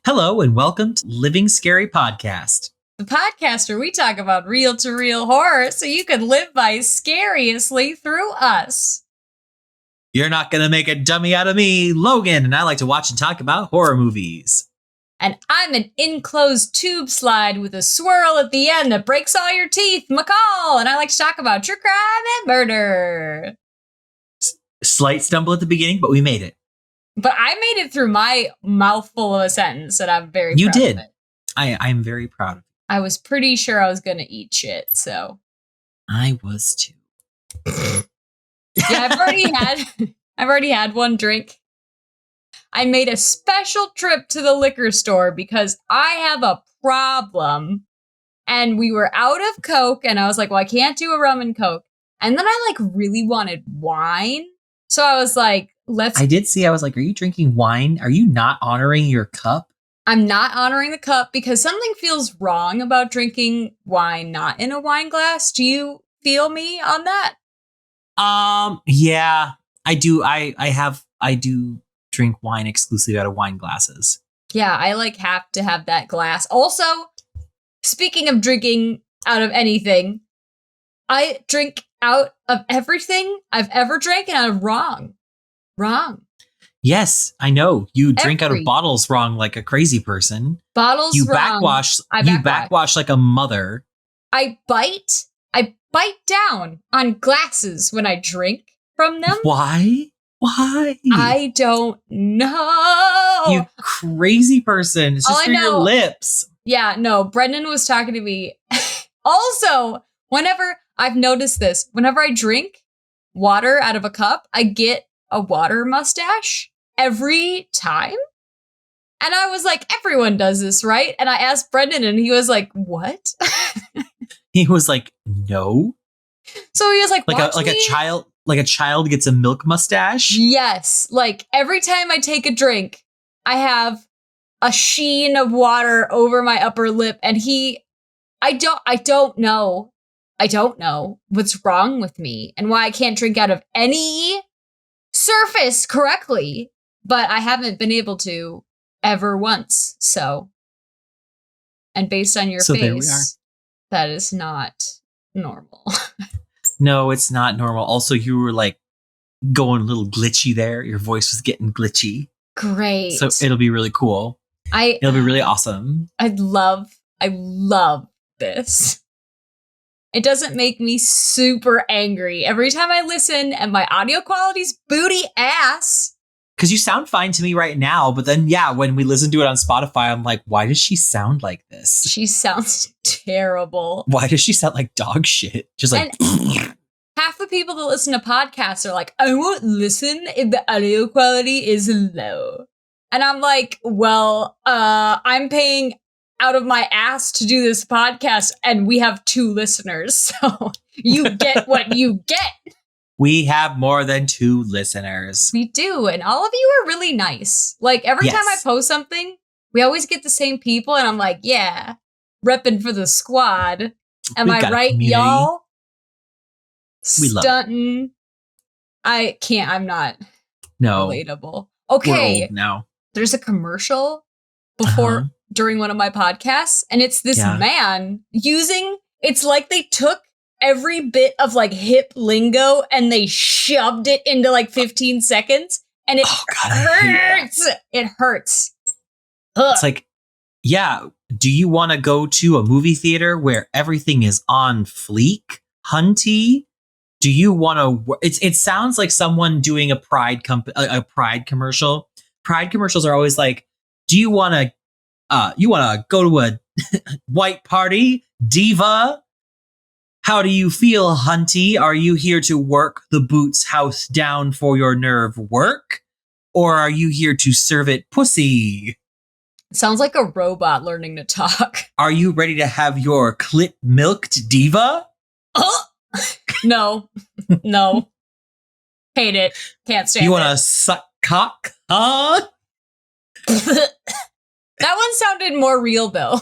Hello and welcome to Living Scary Podcast. The podcast where we talk about real-to-real horror so you can live vicariously through us. You're not going to make a dummy out of me, Logan, and I like to watch and talk about horror movies. And I'm an enclosed tube slide with a swirl at the end that breaks all your teeth, McCall, and I like to talk about true crime and murder. Slight stumble at the beginning, but we made it. But I made it through my mouthful of a sentence, and I'm very You proud did. of it. I'm very proud of you. I was pretty sure I was going to eat shit, so. I was too. Yeah, I've already had one drink. I made a special trip to the liquor store because I have a problem. And we were out of Coke, and I was like, well, I can't do a rum and Coke. And then I really wanted wine. So I was like, I did see, I was like, are you drinking wine? Are you not honoring your cup? I'm not honoring the cup because something feels wrong about drinking wine not in a wine glass. Do you feel me on that? Yeah, I do. I do drink wine exclusively out of wine glasses. Yeah, I have to have that glass. Also, speaking of drinking out of anything, I drink out of everything I've ever drank, and I'm wrong. Yes, I know. You drink out of bottles wrong like a crazy person. Bottles you wrong. You backwash like a mother. I bite down on glasses when I drink from them. Why? I don't know. You crazy person. It's just for your lips. Yeah, no, Brendan was talking to me. Also, I've noticed this, whenever I drink water out of a cup, I get a water mustache every time. And I was like, everyone does this, right? And I asked Brendan and he was like, what? He was like, no. So he was like, a child gets a milk mustache. Yes. Every time I take a drink, I have a sheen of water over my upper lip. And I don't know what's wrong with me and why I can't drink out of any surface correctly, but I haven't been able to ever once. So, and based on your face, that is not normal. No, it's not normal. Also, you were going a little glitchy there. Your voice was getting glitchy. Great. So it'll be really cool. It'll be really awesome. I love this. It doesn't make me super angry every time I listen, and my audio quality's booty ass. Because you sound fine to me right now, but then, yeah, when we listen to it on Spotify, I'm like, why does she sound like this? She sounds terrible. Why does she sound like dog shit? Just like... Half the people that listen to podcasts are like, I won't listen if the audio quality is low. And I'm like, well, I'm paying out of my ass to do this podcast, and we have 2 listeners, so you get what you get. We have more than 2 listeners. We do, and all of you are really nice. Every time I post something, we always get the same people, and I'm like, yeah, repping for the squad. Am I right, y'all? We Stunting. I can't, I'm not relatable. Okay. We're old now. There's a commercial during one of my podcasts, and it's this man it's like they took every bit of hip lingo and they shoved it into 15 seconds, and it hurts. It hurts. Ugh. It's like, yeah, do you want to go to a movie theater where everything is on fleek, hunty? Do you want to? It sounds like someone doing a Pride commercial. Pride commercials are always like, do you want to go to a white party, diva? How do you feel, hunty? Are you here to work the boots house down for your nerve work? Or are you here to serve it pussy? Sounds like a robot learning to talk. Are you ready to have your clit milked, diva? No. Hate it. Can't stand it. You want to suck cock? Huh? That one sounded more real, though.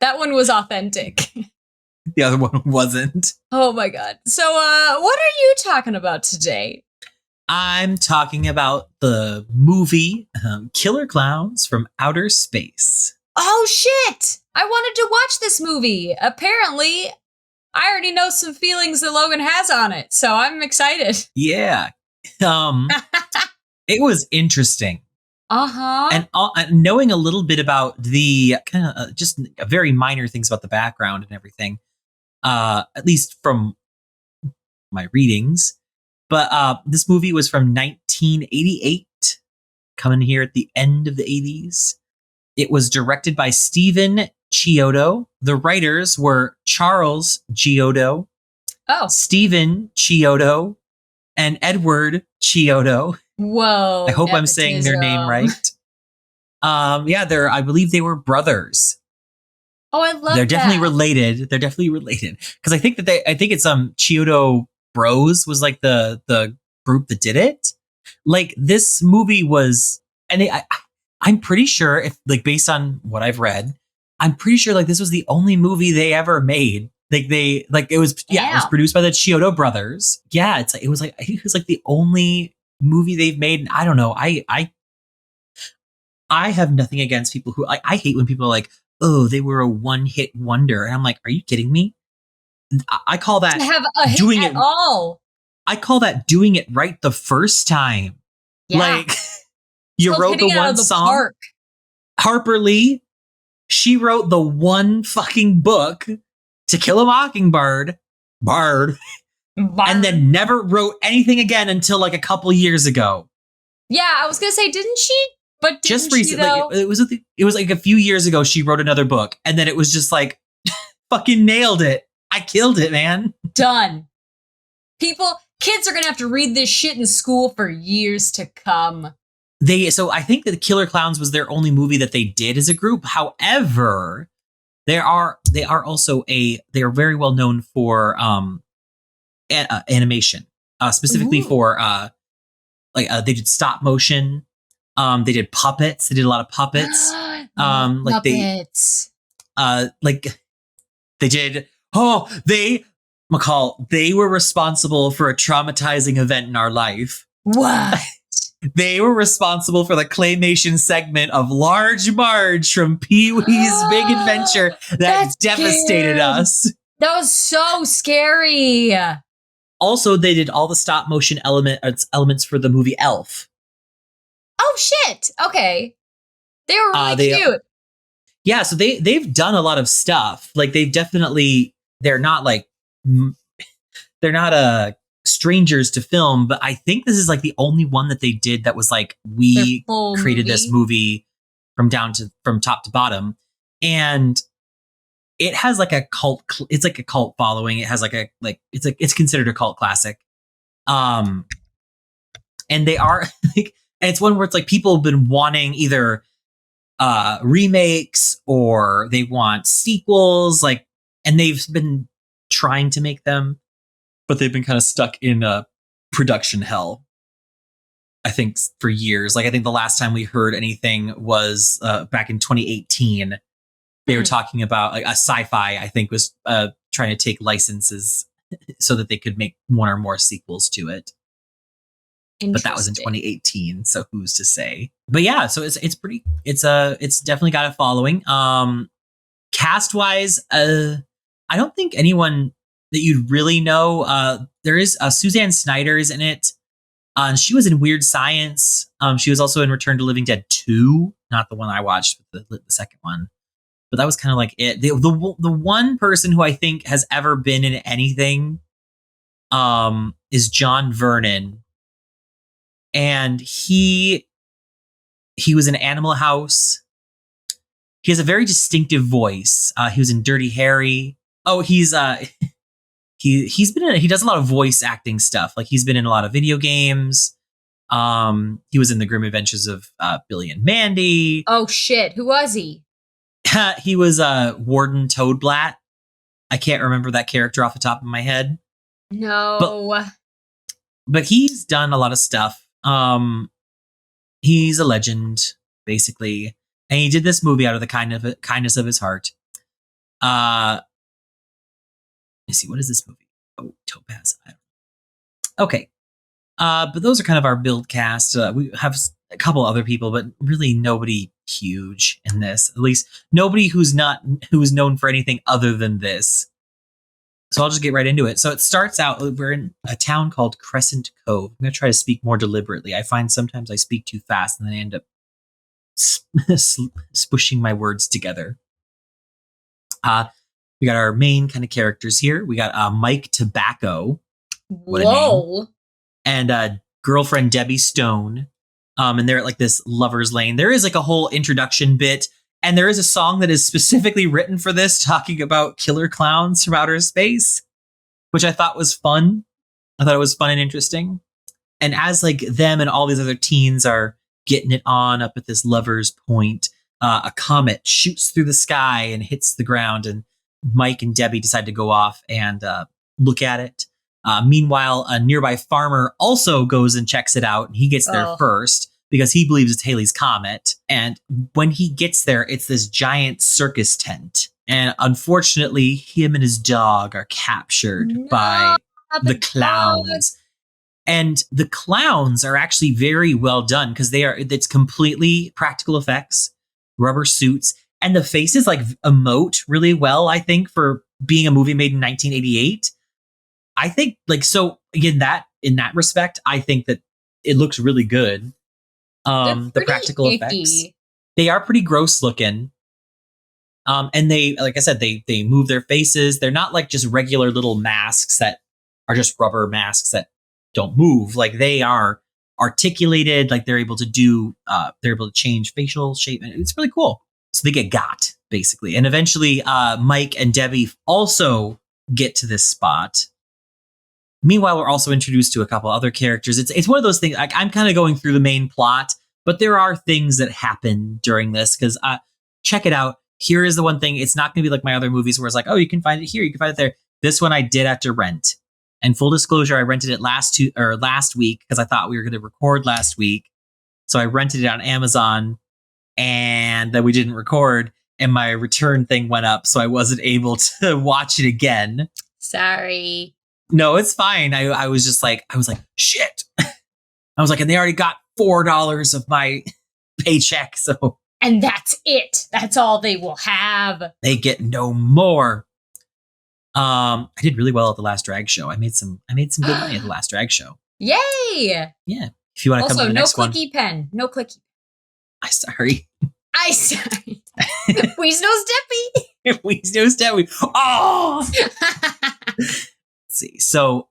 That one was authentic. The other one wasn't. Oh my god. So, what are you talking about today? I'm talking about the movie Killer Klowns from Outer Space. Oh, shit! I wanted to watch this movie. Apparently, I already know some feelings that Logan has on it, so I'm excited. Yeah. It was interesting. Uh-huh. And knowing a little bit about the kind of just very minor things about the background and everything, at least from my readings. But this movie was from 1988, coming here at the end of the 80s. It was directed by Stephen Chiodo. The writers were Charles Chiodo, Stephen Chiodo, and Edward Chiodo. Whoa. I hope I'm saying their name right. I believe they were brothers. Oh, I love They're definitely related. They're definitely related. Because I think it's Chiodo Bros was like the group that did it. Like this movie was, and I'm pretty sure if like based on what I've read, I'm pretty sure like this was the only movie they ever made. It was produced by the Chiodo brothers. Yeah, it was like the only movie they've made. And I don't know. I have nothing against people who I hate when people are like, oh, they were a one-hit wonder. And I'm like, are you kidding me? I call that have a hit doing at it all. I call that doing it right the first time. Yeah. Like you wrote the one song. Park. Harper Lee, she wrote the one fucking book, To Kill a Mockingbird, Bard, and then never wrote anything again until like a couple years ago. Yeah, I was gonna say, didn't she? But just recently, it was like a few years ago. She wrote another book, and then it was just like, fucking nailed it. I killed it, man. Done. Kids are gonna have to read this shit in school for years to come. So I think that Killer Klowns was their only movie that they did as a group. However, they are very well known for animation, specifically for they did stop motion. They did puppets. They did a lot of puppets. Puppets. They did. Oh, McCall. They were responsible for a traumatizing event in our life. What? They were responsible for the claymation segment of Large Marge from Pee-wee's Big Adventure that devastated us. That was so scary. Also, they did all the stop motion elements for the movie Elf. Oh shit! Okay, they were really cute. Yeah, so they've done a lot of stuff. Like they're not strangers to film, but I think this is like the only one that they did that was like we created this movie from top to bottom, and it has like a cult. It's like a cult following. It has it's considered a cult classic. And they are like. And it's one where it's like people have been wanting either remakes or they want sequels, and they've been trying to make them, but they've been kind of stuck in production hell, I think, for years. Like, I think the last time we heard anything was back in 2018. They were talking about like a sci-fi, I think, was trying to take licenses so that they could make one or more sequels to it. But that was in 2018, so who's to say? But yeah, so it's definitely got a following. Cast wise, I don't think anyone that you'd really know. There is Suzanne Snyder is in it. She was in Weird Science. She was also in Return to Living Dead 2, not the one I watched, but the second one. But that was kind of like it. The one person who I think has ever been in anything is John Vernon. And he was in Animal House. He has a very distinctive voice. He was in Dirty Harry. Oh, he's he does a lot of voice acting stuff. Like he's been in a lot of video games. He was in The Grim Adventures of Billy and Mandy. Oh shit, who was he? He was Warden Toadblatt. I can't remember that character off the top of my head. No. But he's done a lot of stuff. He's a legend, basically. And he did this movie out of the kindness of his heart. Let me see, what is this movie? Oh, Topaz. Okay. But those are kind of our build cast. We have a couple other people, but really nobody huge in this. At least nobody who's known for anything other than this. So I'll just get right into it. So it starts out, we're in a town called Crescent Cove. I'm going to try to speak more deliberately. I find sometimes I speak too fast and then I end up spushing my words together. We got our main kind of characters here. We got Mike Tobacco. What Whoa. a name. And girlfriend Debbie Stone. And they're at like this lover's lane. There is like a whole introduction bit. And there is a song that is specifically written for this, talking about killer clowns from outer space, which I thought was fun. I thought it was fun and interesting. And as like them and all these other teens are getting it on up at this lover's point, a comet shoots through the sky and hits the ground. And Mike and Debbie decide to go off and look at it. Meanwhile, a nearby farmer also goes and checks it out. And he gets there first because he believes it's Halley's Comet. And when he gets there, it's this giant circus tent. And unfortunately, him and his dog are captured by the clowns. And the clowns are actually very well done because it's completely practical effects, rubber suits, and the faces like emote really well, I think, for being a movie made in 1988. I think like, so again, in that respect, I think that it looks really good. The practical effects, they are pretty gross looking. And they, like I said, they move their faces. They're not like just regular little masks that are just rubber masks that don't move. Like they are articulated, like they're able to change facial shape. And it's really cool. So they get got basically. And eventually Mike and Debbie also get to this spot. Meanwhile, we're also introduced to a couple other characters. It's one of those things, like I'm kind of going through the main plot, but there are things that happen during this because check it out. Here is the one thing. It's not going to be like my other movies where it's like, oh, you can find it here, you can find it there. This one I did have to rent. And full disclosure, I rented it last week because I thought we were going to record last week. So I rented it on Amazon and then we didn't record and my return thing went up. So I wasn't able to watch it again. Sorry. No, it's fine. I was like, shit. I was like, and they already got $4 of my paycheck. So, and that's it. That's all they will have. They get no more. I did really well at the last drag show. I made some good money at the last drag show. Yay! Yeah. If you want to come to the next one. Also, no clicky pen. No clicky. I'm sorry. Please no Steppy. Please no Steppy. Oh! See. So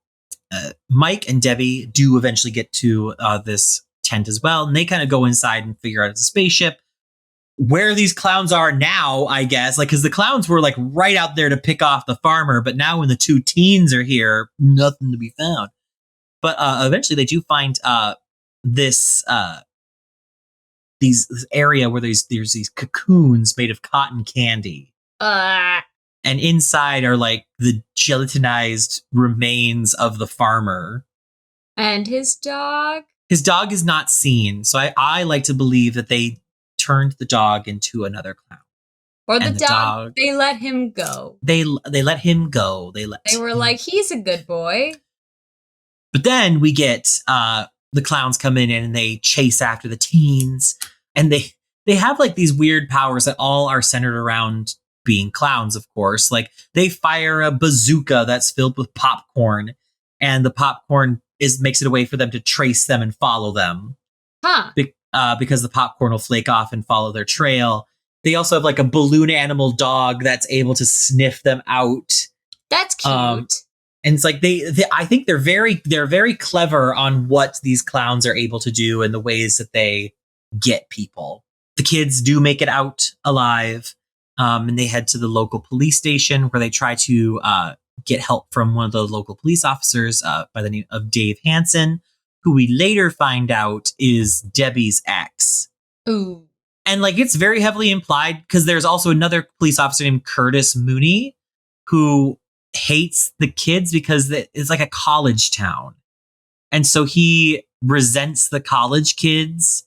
Mike and Debbie do eventually get to this tent as well. And they kind of go inside and figure out it's a spaceship. Where these clowns are now, I guess, like, because the clowns were like right out there to pick off the farmer. But now when the two teens are here, nothing to be found. But eventually they do find this area where there's these cocoons made of cotton candy. And inside are like the gelatinized remains of the farmer. And his dog? His dog is not seen. So I like to believe that they turned the dog into another clown. Or the dog, they let him go. They let him go. They were like, he's a good boy. But then we get the clowns come in and they chase after the teens. And they have like these weird powers that all are centered around being clowns, of course. Like they fire a bazooka that's filled with popcorn, and the popcorn makes it a way for them to trace them and follow them. Huh. Because the popcorn will flake off and follow their trail. They also have like a balloon animal dog that's able to sniff them out. That's cute. And it's like I think they're very clever on what these clowns are able to do and the ways that they get people. The kids do make it out alive. And they head to the local police station where they try to get help from one of the local police officers by the name of Dave Hansen, who we later find out is Debbie's ex. Ooh. And like it's very heavily implied because there's also another police officer named Curtis Mooney who hates the kids because it's like a college town. And so he resents the college kids.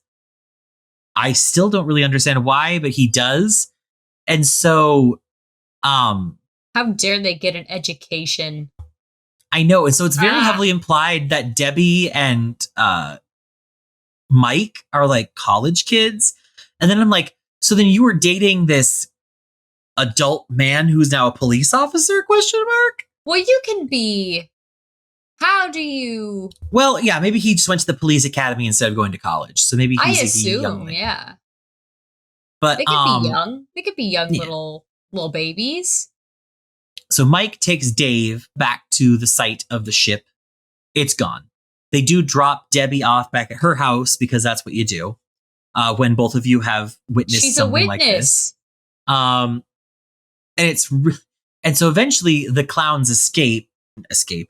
I still don't really understand why, but he does. And so, how dare they get an education? I know. And so it's very heavily implied that Debbie and Mike are like college kids. And then I'm like, so then you were dating this adult man who's now a police officer? Question mark. Well, you can be. How do you? Well, yeah, maybe he just went to the police academy instead of going to college. So maybe he's I assume, young. yeah. But they could be young. They could be young little babies. So Mike takes Dave back to the site of the ship. It's gone. They do drop Debbie off back at her house because that's what you do when both of you have witnessed something like this. And so eventually the clowns escape.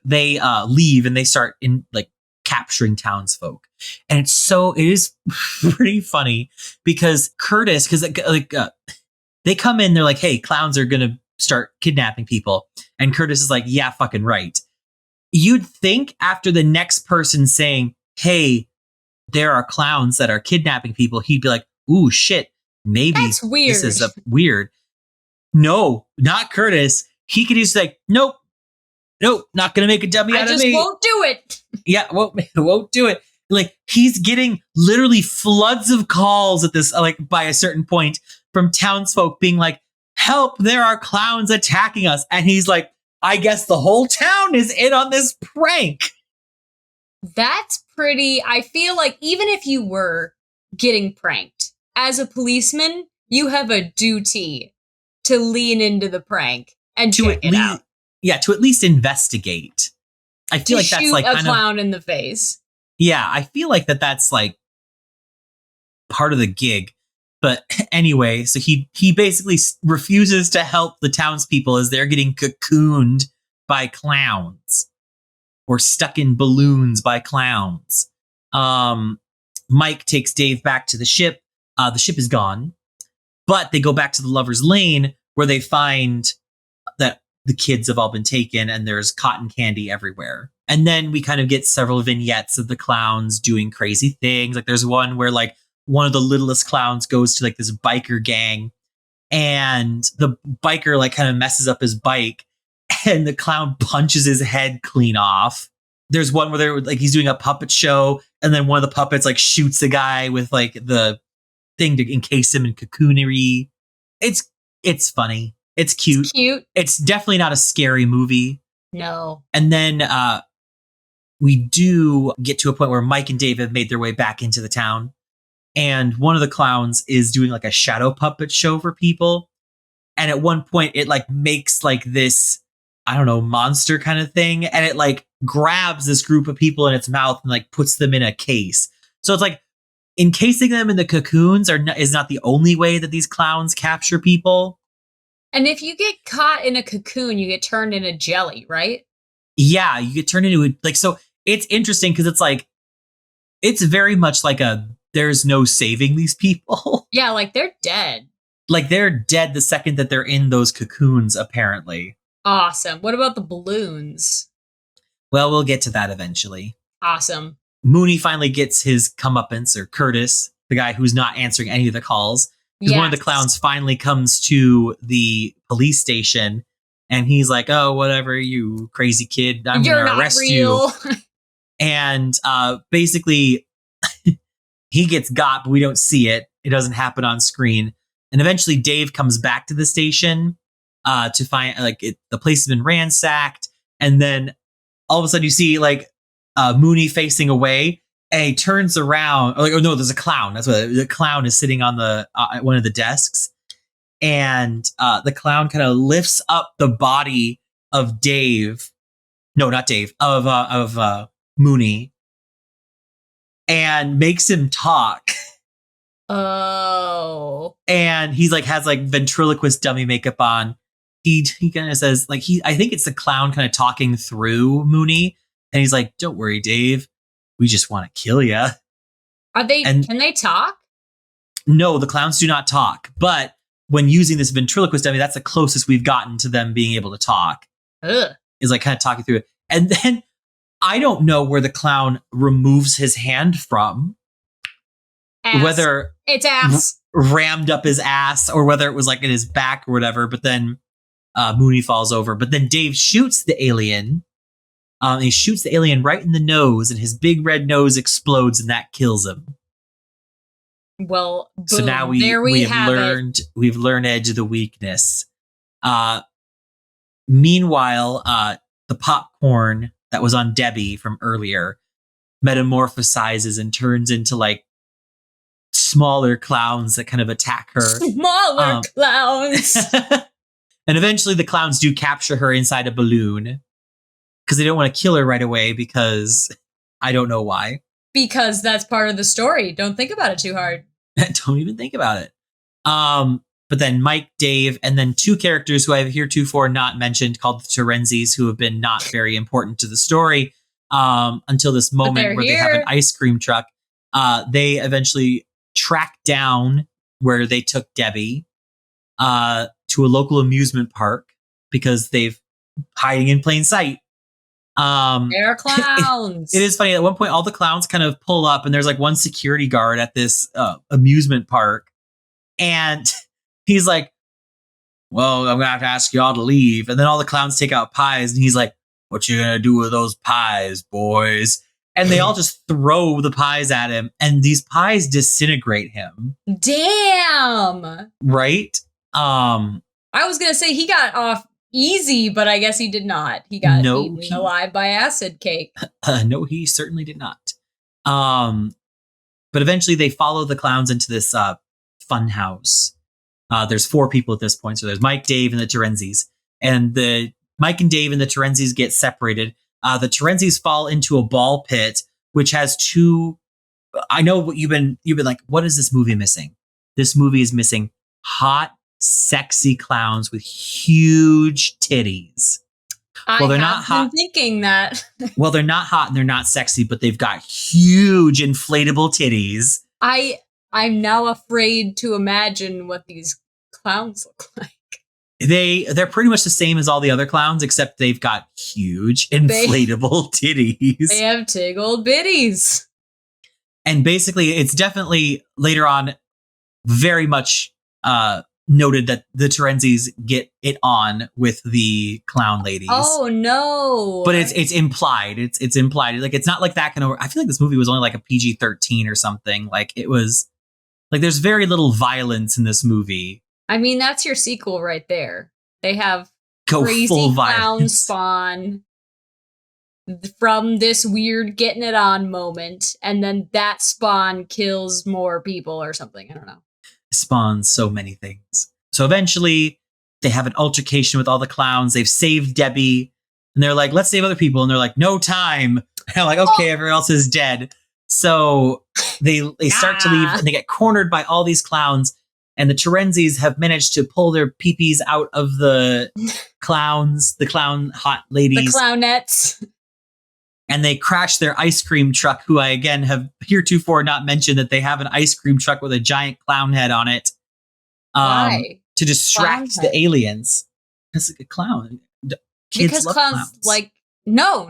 They leave and they start in like capturing townsfolk. And it is pretty funny because Curtis, they come in, they're like, hey, clowns are gonna start kidnapping people. And Curtis is like, yeah, fucking right. You'd think after the next person saying, hey, there are clowns that are kidnapping people, he'd be like, ooh, shit, maybe that's weird. This is weird. No, not Curtis. He could just like, nope, not gonna make a dummy out of me. I just won't do it. Yeah, won't do it. Like, he's getting literally floods of calls at this, like, by a certain point from townsfolk being like, help, there are clowns attacking us. And he's like, I guess the whole town is in on this prank. That's pretty. I feel like even if you were getting pranked, as a policeman, you have a duty to lean into the prank and check it out. Yeah, to at least investigate. I feel like that's like a clown in the face. Yeah, I feel like that's like part of the gig. But anyway, so he basically refuses to help the townspeople as they're getting cocooned by clowns or stuck in balloons by clowns. Mike takes Dave back to the ship. The ship is gone, but they go back to the Lover's Lane where they find that the kids have all been taken and there's cotton candy everywhere. And then we kind of get several vignettes of the clowns doing crazy things. Like there's one where like one of the littlest clowns goes to like this biker gang and the biker like kind of messes up his bike and the clown punches his head clean off. There's one where they're like, he's doing a puppet show and then one of the puppets like shoots the guy with like the thing to encase him in cocoonery. It's funny. It's cute. It's cute. It's definitely not a scary movie. No. And then we do get to a point where Mike and Dave have made their way back into the town. And one of the clowns is doing like a shadow puppet show for people. And at one point it like makes like this, I don't know, monster kind of thing. And it like grabs this group of people in its mouth and like puts them in a case. So it's like encasing them in the cocoons is not the only way that these clowns capture people. And if you get caught in a cocoon, you get turned into jelly, right? Yeah, you get turned into like, so it's interesting because it's like, it's very much like there's no saving these people. Yeah, like they're dead. Like they're dead the second that they're in those cocoons, apparently. Awesome. What about the balloons? Well, we'll get to that eventually. Awesome. Mooney finally gets his comeuppance, or Curtis, the guy who's not answering any of the calls. Because one of the clowns finally comes to the police station and he's like, oh, whatever, you crazy kid, I'm going to arrest you. And basically, he gets got, but we don't see it. It doesn't happen on screen. And eventually Dave comes back to the station to find like the place has been ransacked. And then all of a sudden you see like Mooney facing away. And he turns around. Oh no, there's a clown. That's what the clown is sitting on the one of the desks, and the clown kind of lifts up the body of Dave. No, not Dave. Of Mooney, and makes him talk. Oh. And he's like has like ventriloquist dummy makeup on. He kind of says like I think it's the clown kind of talking through Mooney, and he's like, "Don't worry, Dave. We just want to kill you." Are they? Can they talk? No, the clowns do not talk. But when using this ventriloquist dummy, that's the closest we've gotten to them being able to talk. Ugh. Is like kind of talking through it. And then I don't know where the clown removes his hand from. Ass. Whether it's ass rammed up his ass or whether it was like in his back or whatever. But then Mooney falls over. But then Dave shoots the alien. He shoots the alien right in the nose, and his big red nose explodes, and that kills him. Well, boom, so now there we have we've learned the weakness. Meanwhile, the popcorn that was on Debbie from earlier metamorphosizes and turns into like smaller clowns that kind of attack her. Smaller clowns. And eventually the clowns do capture her inside a balloon because they don't want to kill her right away because I don't know why. Because that's part of the story. Don't think about it too hard. Don't even think about it. But then Mike, Dave, and then two characters who I have heretofore not mentioned called the Terenzis, who have been not very important to the story until this moment where they have an ice cream truck. They eventually track down where they took Debbie to a local amusement park because they've hiding in plain sight. They're clowns. It is funny. At one point, all the clowns kind of pull up, and there's like one security guard at this amusement park, and he's like, "Well, I'm gonna have to ask y'all to leave." And then all the clowns take out pies, and he's like, "What you gonna do with those pies, boys?" And they all just throw the pies at him, and these pies disintegrate him. Damn. Right? I was gonna say he got off easy, but I guess he did not. He got eaten alive by acid cake. No, he certainly did not. But eventually they follow the clowns into this fun house. There's 4 people at this point. So there's Mike, Dave, and the Terenzis. And the Mike and Dave and the Terenzis get separated. The Terenzis fall into a ball pit, which has 2. I know what you've been like, what is this movie missing? This movie is missing hot, sexy clowns with huge titties. Well, they're not hot. Thinking that. Well, they're not hot and they're not sexy, but they've got huge inflatable titties. I'm now afraid to imagine what these clowns look like. They're pretty much the same as all the other clowns, except they've got huge inflatable titties. They have tiggled bitties. And basically, it's definitely later on very much noted that the Terenzis get it on with the clown ladies. Oh no! But it's implied. It's implied. Like it's not like that kind of. I feel like this movie was only like a PG-13 or something. Like it was. Like there's very little violence in this movie. I mean, that's your sequel right there. They have crazy full clown spawn from this weird getting it on moment, and then that spawn kills more people or something. I don't know. Spawns so many things. So eventually they have an altercation with all the clowns. They've saved Debbie and they're like, let's save other people. And they're like, no time. And I'm like, okay, everyone else is dead. So they start to leave and they get cornered by all these clowns. And the Terenzis have managed to pull their peepees out of the clowns, the clown hot ladies. The clownettes. And they crash their ice cream truck, who I, again, have heretofore not mentioned that they have an ice cream truck with a giant clown head on it. Why? To distract the aliens. It's like a clown. Kids because clowns like, no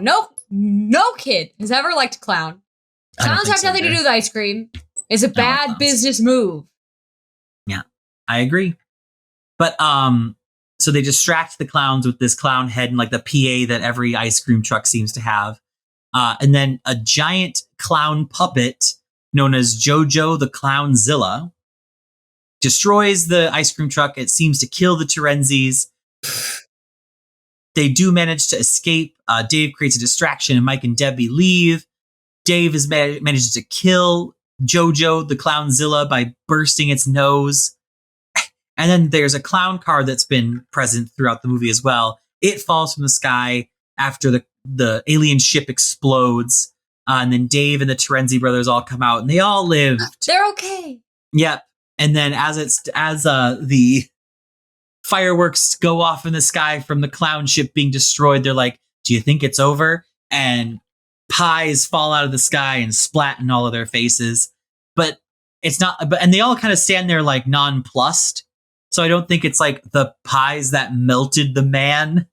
kid has ever liked a clown. Clowns have nothing to do with ice cream. It's a bad business move. Yeah, I agree. But, so they distract the clowns with this clown head and like the PA that every ice cream truck seems to have. And then a giant clown puppet known as Jojo the Clownzilla destroys the ice cream truck. It seems to kill the Terenzis. They do manage to escape. Dave creates a distraction and Mike and Debbie leave. Dave manages to kill Jojo the Clownzilla by bursting its nose. And then there's a clown car that's been present throughout the movie as well. It falls from the sky after the alien ship explodes. And then Dave and the Terenzi brothers all come out and they all lived. They're okay. Yep. And then as the fireworks go off in the sky from the clown ship being destroyed, they're like, do you think it's over? And pies fall out of the sky and splat in all of their faces. But it's not, and they all kind of stand there like nonplussed. So I don't think it's like the pies that melted the man.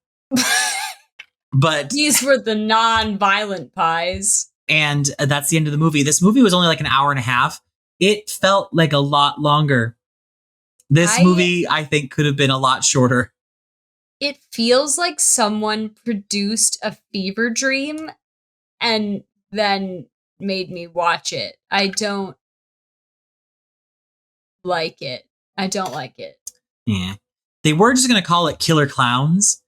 But these were the non-violent pies. And that's the end of the movie. This movie was only like an hour and a half. It felt like a lot longer. This movie, I think, could have been a lot shorter. It feels like someone produced a fever dream and then made me watch it. I don't like it. I don't like it. Yeah. They were just going to call it Killer Klowns,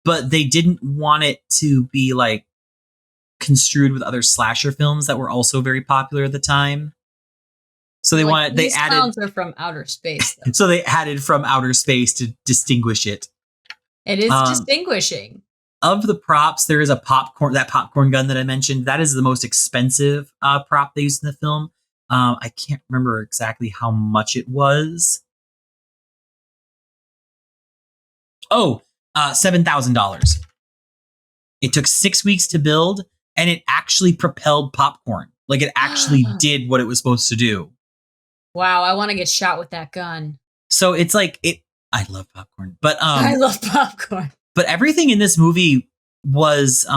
but they didn't want it to be like construed with other slasher films that were also very popular at the time. So they Like, they these added clowns are from outer space, though. so they added from outer space to distinguish it. It is distinguishing. Of the props, there is a popcorn gun that I mentioned. That is the most expensive prop they used in the film. I can't remember exactly how much it was. Oh, $7,000. It took 6 weeks to build, and it actually propelled popcorn. Like, it actually did what it was supposed to do. Wow, I want to get shot with that gun. So it's like I love popcorn, but I love popcorn. But everything in this movie was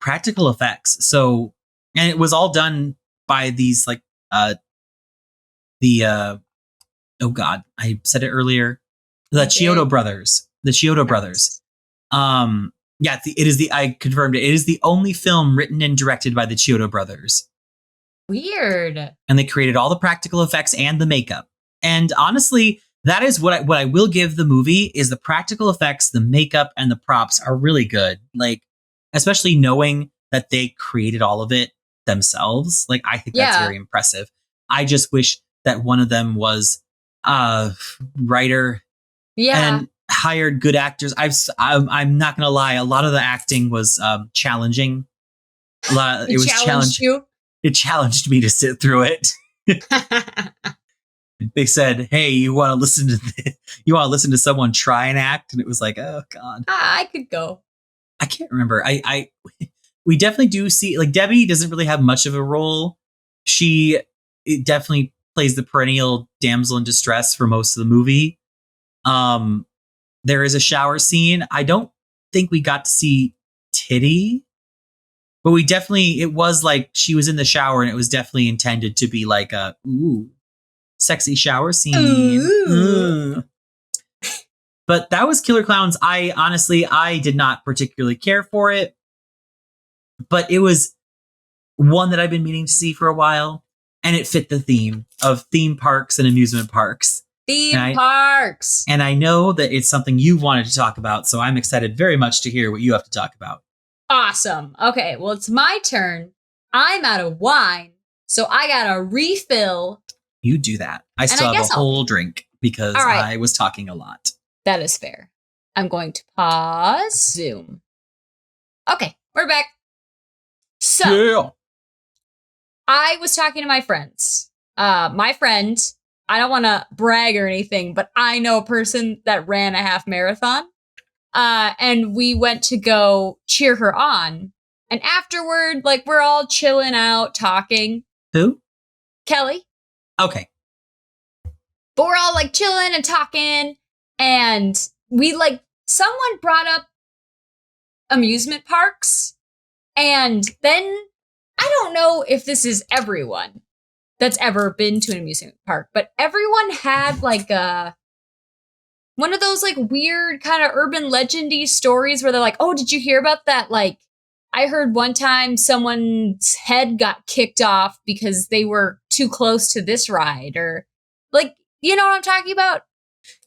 practical effects. So, and it was all done by these like oh god, I said it earlier, the Chiodo brothers. The Chiodo brothers. Yeah, I confirmed it. It is the only film written and directed by the Chiodo brothers. Weird. And they created all the practical effects and the makeup. And honestly, that is what I will give the movie is the practical effects, the makeup, and the props are really good. Like, especially knowing that they created all of it themselves. Like, I think that's very impressive. I just wish that one of them was a writer and hired good actors. I'm not gonna lie, a lot of the acting was challenging. It was challenging. It challenged me to sit through it. They said, "Hey, you want to listen to someone try and act?" And it was like, "Oh God, I could go." I can't remember. We definitely do see like Debbie doesn't really have much of a role. She definitely plays the perennial damsel in distress for most of the movie. There is a shower scene. I don't think we got to see titty, but it was like she was in the shower, and it was definitely intended to be like a sexy shower scene. But that was Killer Klowns. I did not particularly care for it, but it was one that I've been meaning to see for a while, and it fit the theme of theme parks and amusement parks. Parks. And I know that it's something you wanted to talk about, so I'm excited very much to hear what you have to talk about. Awesome. Okay, well, it's my turn. I'm out of wine, so I got a refill. You do that. I still have a whole drink because I was talking a lot. That is fair. I'm going to pause Zoom. Okay, we're back. So, I was talking to my friends. My friend, I don't want to brag or anything, but I know a person that ran a half marathon. And we went to go cheer her on. And afterward, like, we're all chilling out, talking. Who? Kelly. Okay. But we're all like chilling and talking. And someone brought up amusement parks. And then I don't know if this is everyone that's ever been to an amusement park, but everyone had like one of those like weird kind of urban legendy stories where they're like, oh, did you hear about that? Like, I heard one time someone's head got kicked off because they were too close to this ride, or like, you know what I'm talking about?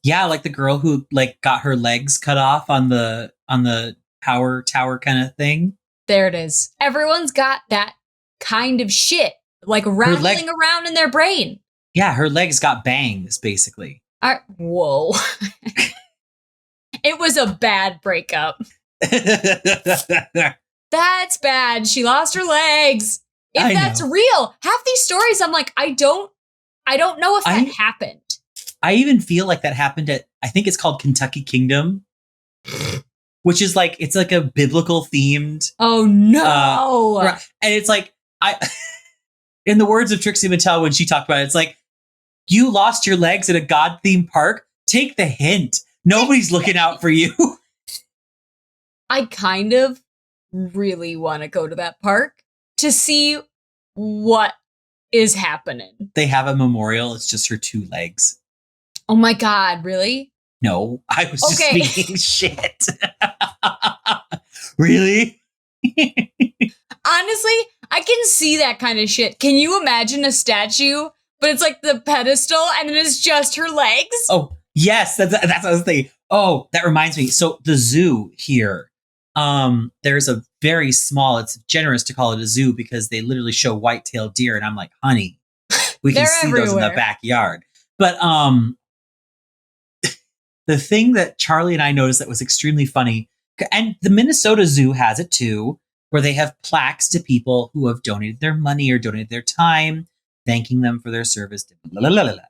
Yeah, like the girl who like got her legs cut off on the power tower kind of thing. There it is. Everyone's got that kind of shit like rattling around in their brain. Yeah, her legs got bangs, basically. Whoa. It was a bad breakup. That's bad. She lost her legs. If that's real, half these stories, I'm like, I don't know if that happened. I even feel like that happened at, I think it's called Kentucky Kingdom, which is like, it's like a biblical themed. Oh no. And it's like, in the words of Trixie Mattel, when she talked about it, it's like, you lost your legs at a God themed park. Take the hint. Nobody's looking out for you. I kind of really want to go to that park to see what is happening. They have a memorial. It's just her two legs. Oh my God, really? No, I was just Okay. speaking shit. Really? Honestly, I can see that kind of shit. Can you imagine a statue, but it's like the pedestal and then it's just her legs? Oh, yes, that's what I was thinking. Oh, that reminds me. So the zoo here, there's a very small, it's generous to call it a zoo because they literally show white-tailed deer, and I'm like, honey, we can They're see those in the everywhere. backyard. But the thing that Charlie and I noticed that was extremely funny, and the Minnesota Zoo has it too, where they have plaques to people who have donated their money or donated their time, thanking them for their service. Blah, blah, blah, blah.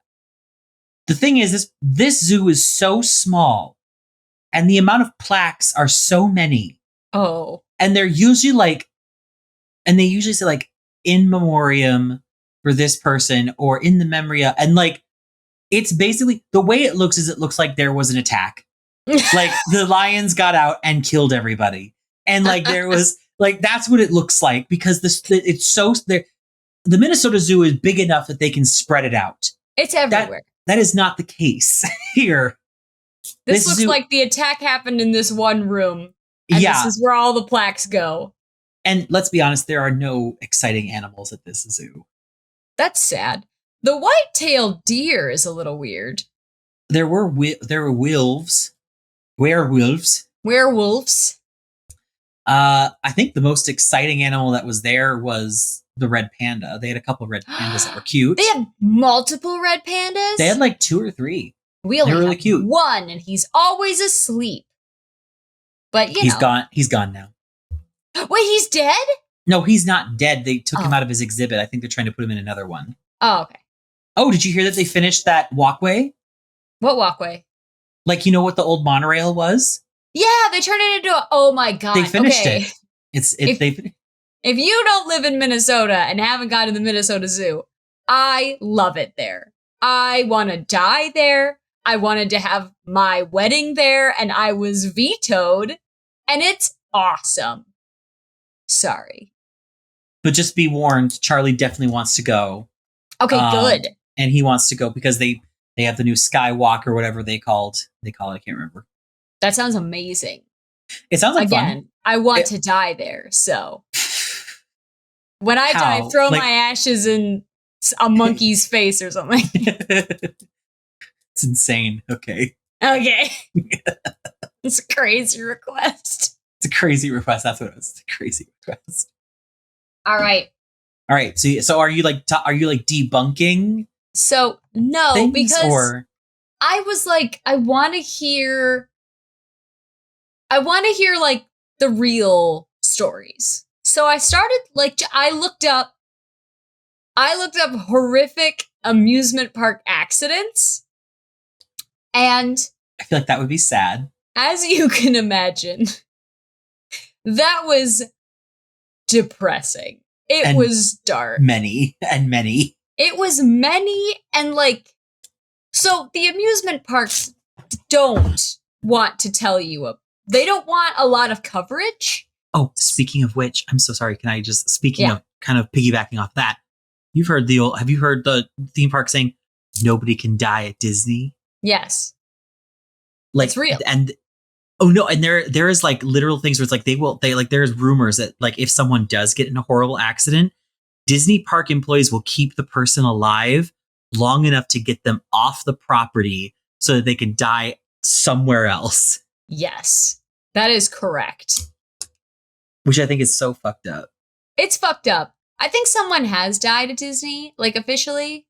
The thing is, this zoo is so small, and the amount of plaques are so many, Oh. and they're usually like, and they usually say like in memoriam for this person or in the memoria, and like it's basically the way it looks is it looks like there was an attack. Like the lions got out and killed everybody. And like there was like that's what it looks like because it's so the Minnesota Zoo is big enough that they can spread it out. It's everywhere. That is not the case here. This looks like the attack happened in this one room. And yeah. This is where all the plaques go. And let's be honest, there are no exciting animals at this zoo. That's sad. The white-tailed deer is a little weird. There were werewolves. I think the most exciting animal that was there was the red panda. They had a couple of red pandas that were cute. They had multiple red pandas? They had like 2 or 3. We only They're really have cute. one, and he's always asleep. But he's gone. He's gone now. Wait, he's dead? No, he's not dead. They took him out of his exhibit. I think they're trying to put him in another one. Oh, okay. Oh, did you hear that they finished that walkway? What walkway? Like, you know what the old monorail was? Yeah, they turned it into oh my God. They finished it. If you don't live in Minnesota and haven't gone to the Minnesota Zoo, I love it there. I want to die there. I wanted to have my wedding there, and I was vetoed, and it's awesome. Sorry. But just be warned, Charlie definitely wants to go. Okay, good. And he wants to go because they have the new Skywalk or whatever they call it. I can't remember. That sounds amazing. It sounds like Again, fun. I want to die there, so when I die, throw my ashes in a monkey's face or something. It's insane. Okay. It's a crazy request. It's a crazy request. That's what it was. It's a crazy request. All right. So are you like debunking? So no, things, because or I was like, I want to hear like the real stories. So I started like I looked up horrific amusement park accidents, and I feel like that would be sad. As you can imagine, that was depressing. It was dark. Many. It was many, and like, so the amusement parks don't want to tell you they don't want a lot of coverage. Oh, speaking of which, I'm so sorry. Can I just, speaking of kind of piggybacking off that, have you heard the theme park saying nobody can die at Disney? Yes. Like, it's real. And oh no, and there is like literal things where it's like there's rumors that like if someone does get in a horrible accident, Disney park employees will keep the person alive long enough to get them off the property so that they can die somewhere else. Yes, that is correct. Which I think is so fucked up. It's fucked up. I think someone has died at Disney, like officially.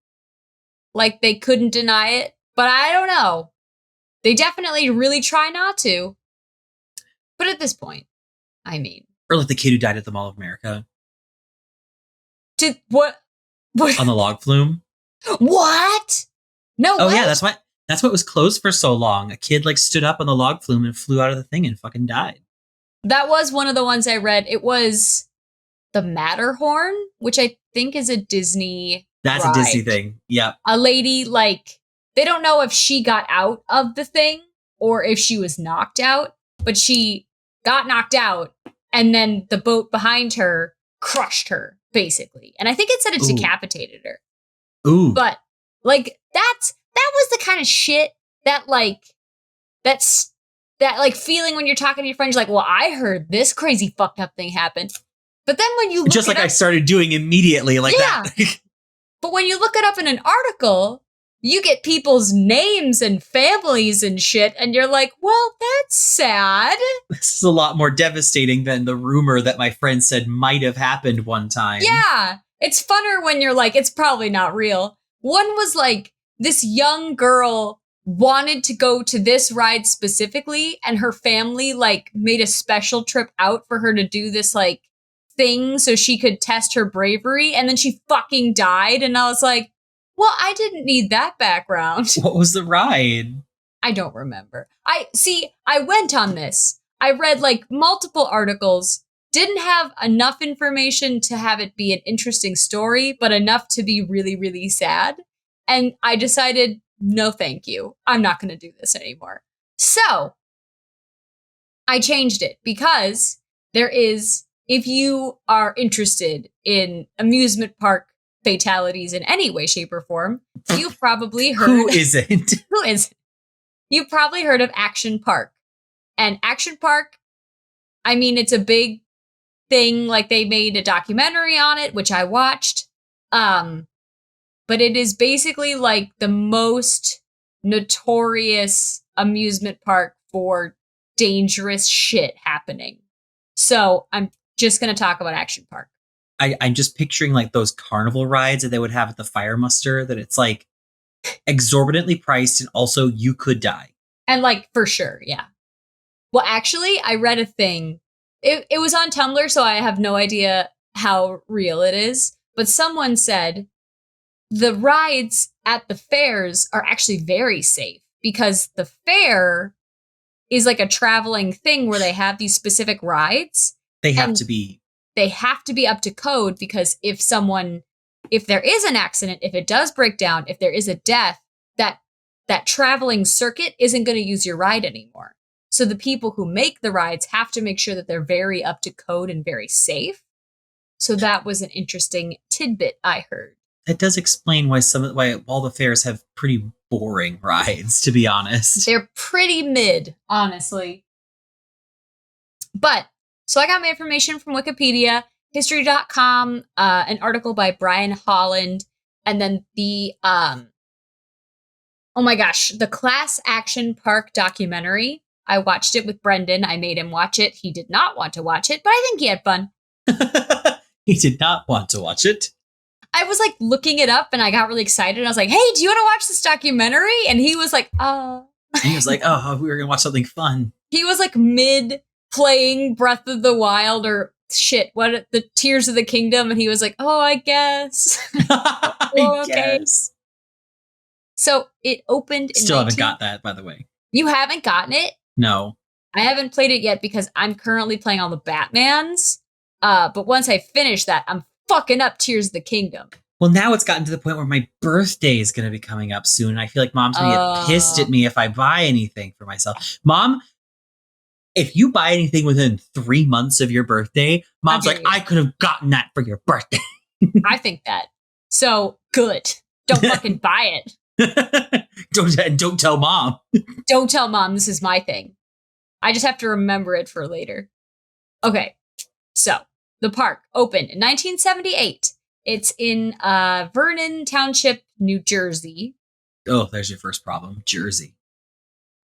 Like they couldn't deny it, but I don't know. They definitely really try not to. But at this point, I mean. Or like the kid who died at the Mall of America. What? On the log flume. What? No. Oh yeah, that's why it was closed for so long. A kid like stood up on the log flume and flew out of the thing and fucking died. That was one of the ones I read. It was the Matterhorn, which I think is a Disney. That's ride. A Disney thing. Yeah. A lady, like, they don't know if she got out of the thing or if she was knocked out, but she got knocked out, and then the boat behind her crushed her, basically. And I think it said it decapitated her. Ooh. But like that was the kind of shit that like That's that like feeling when you're talking to your friends, you're like, well, I heard this crazy fucked up thing happen. But then when you look just like I started doing immediately like that. But when you look it up in an article, you get people's names and families and shit, and you're like, well, that's sad. This is a lot more devastating than the rumor that my friend said might have happened one time. Yeah. It's funner when you're like, it's probably not real. One was like, this young girl wanted to go to this ride specifically, and her family like made a special trip out for her to do this like thing so she could test her bravery, and then she fucking died, and I was like, well, I didn't need that background. What was the ride? I don't remember. I went on this. I read like multiple articles, didn't have enough information to have it be an interesting story, but enough to be really, really sad. And I decided, no, thank you. I'm not going to do this anymore. So I changed it because there is, if you are interested in amusement park fatalities in any way, shape, or form, you've probably heard... Who isn't? Who isn't? You've probably heard of Action Park. And Action Park, I mean, it's a big thing. Like, they made a documentary on it, which I watched. But it is basically like the most notorious amusement park for dangerous shit happening. So I'm just going to talk about Action Park. I'm just picturing like those carnival rides that they would have at the fire muster, that it's like exorbitantly priced and also you could die. And like, for sure, yeah. Well, actually, I read a thing. It was on Tumblr, so I have no idea how real it is. But someone said the rides at the fairs are actually very safe because the fair is like a traveling thing where they have these specific rides. They have to be up to code, because if there is an accident, if it does break down, if there is a death, that traveling circuit isn't going to use your ride anymore. So the people who make the rides have to make sure that they're very up to code and very safe. So that was an interesting tidbit I heard. That does explain why all the fairs have pretty boring rides, to be honest. They're pretty mid, honestly. But so I got my information from Wikipedia, history.com, an article by Brian Holland, and then the, the Class Action Park documentary. I watched it with Brendan. I made him watch it. He did not want to watch it, but I think he had fun. He did not want to watch it. I was like looking it up and I got really excited. I was like, hey, do you want to watch this documentary? And he was like, He was like, oh, we were going to watch something fun. He was like mid playing Breath of the Wild or the Tears of the Kingdom. And he was like, oh, I guess. I guess. So it opened in Still haven't got that, by the way. You haven't gotten it? No. I haven't played it yet because I'm currently playing all the Batmans. But once I finish that, I'm fucking up Tears of the Kingdom. Well, now it's gotten to the point where my birthday is going to be coming up soon. I feel like Mom's going to get pissed at me if I buy anything for myself. Mom, if you buy anything within 3 months of your birthday, Mom's like, I could have gotten that for your birthday. I think that. So, good. Don't fucking buy it. Don't tell Mom. Don't tell Mom this is my thing. I just have to remember it for later. Okay, so the park opened in 1978. It's in Vernon Township, New Jersey. Oh, there's your first problem. Jersey.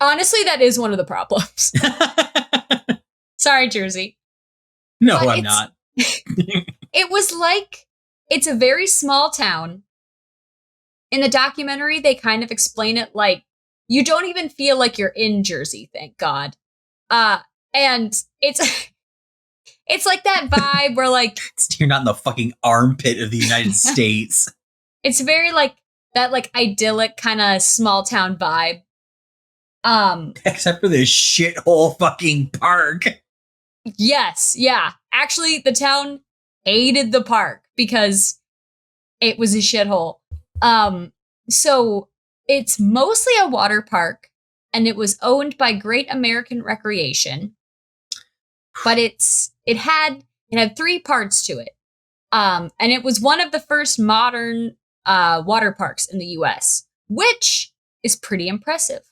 Honestly, that is one of the problems. Sorry, Jersey. No, I'm not. It was like, it's a very small town. In the documentary, they kind of explain it like, you don't even feel like you're in Jersey, thank God. And it's like that vibe where like... You're not in the fucking armpit of the United States. It's very like, that like idyllic kind of small town vibe. Except for this shithole fucking park. Yes, yeah. Actually, the town hated the park because it was a shithole. So it's mostly a water park, and it was owned by Great American Recreation. But it had 3 parts to it. And it was one of the first modern water parks in the US, which is pretty impressive.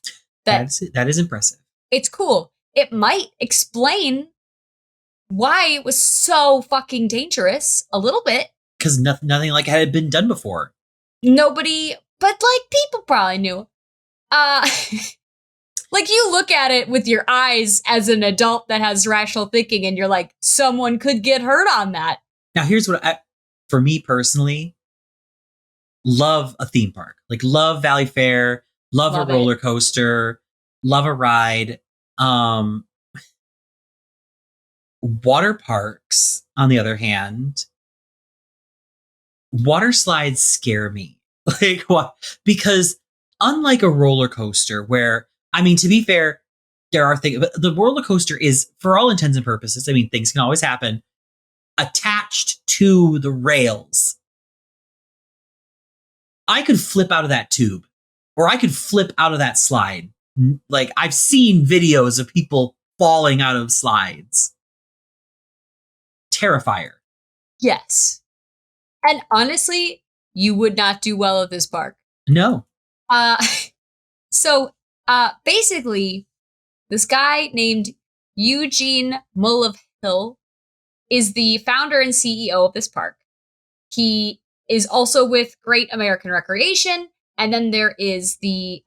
That is impressive. It's cool. It might explain why it was so fucking dangerous a little bit. Because nothing like it had been done before. Nobody, but like people probably knew. Like you look at it with your eyes as an adult that has rational thinking and you're like, someone could get hurt on that. Now here's what for me personally, love a theme park. Like love Valley Fair, love a roller coaster, love a ride. Water parks, on the other hand, water slides scare me. Like what? Because unlike a roller coaster where, I mean, to be fair, there are things, but the roller coaster is, for all intents and purposes, I mean, things can always happen, attached to the rails. I could flip out of that tube, or I could flip out of that slide. Like, I've seen videos of people falling out of slides. Terrifier. Yes. And honestly, you would not do well at this park. No. So basically, this guy named Eugene Mullihill is the founder and CEO of this park. He is also with Great American Recreation. And then there is the,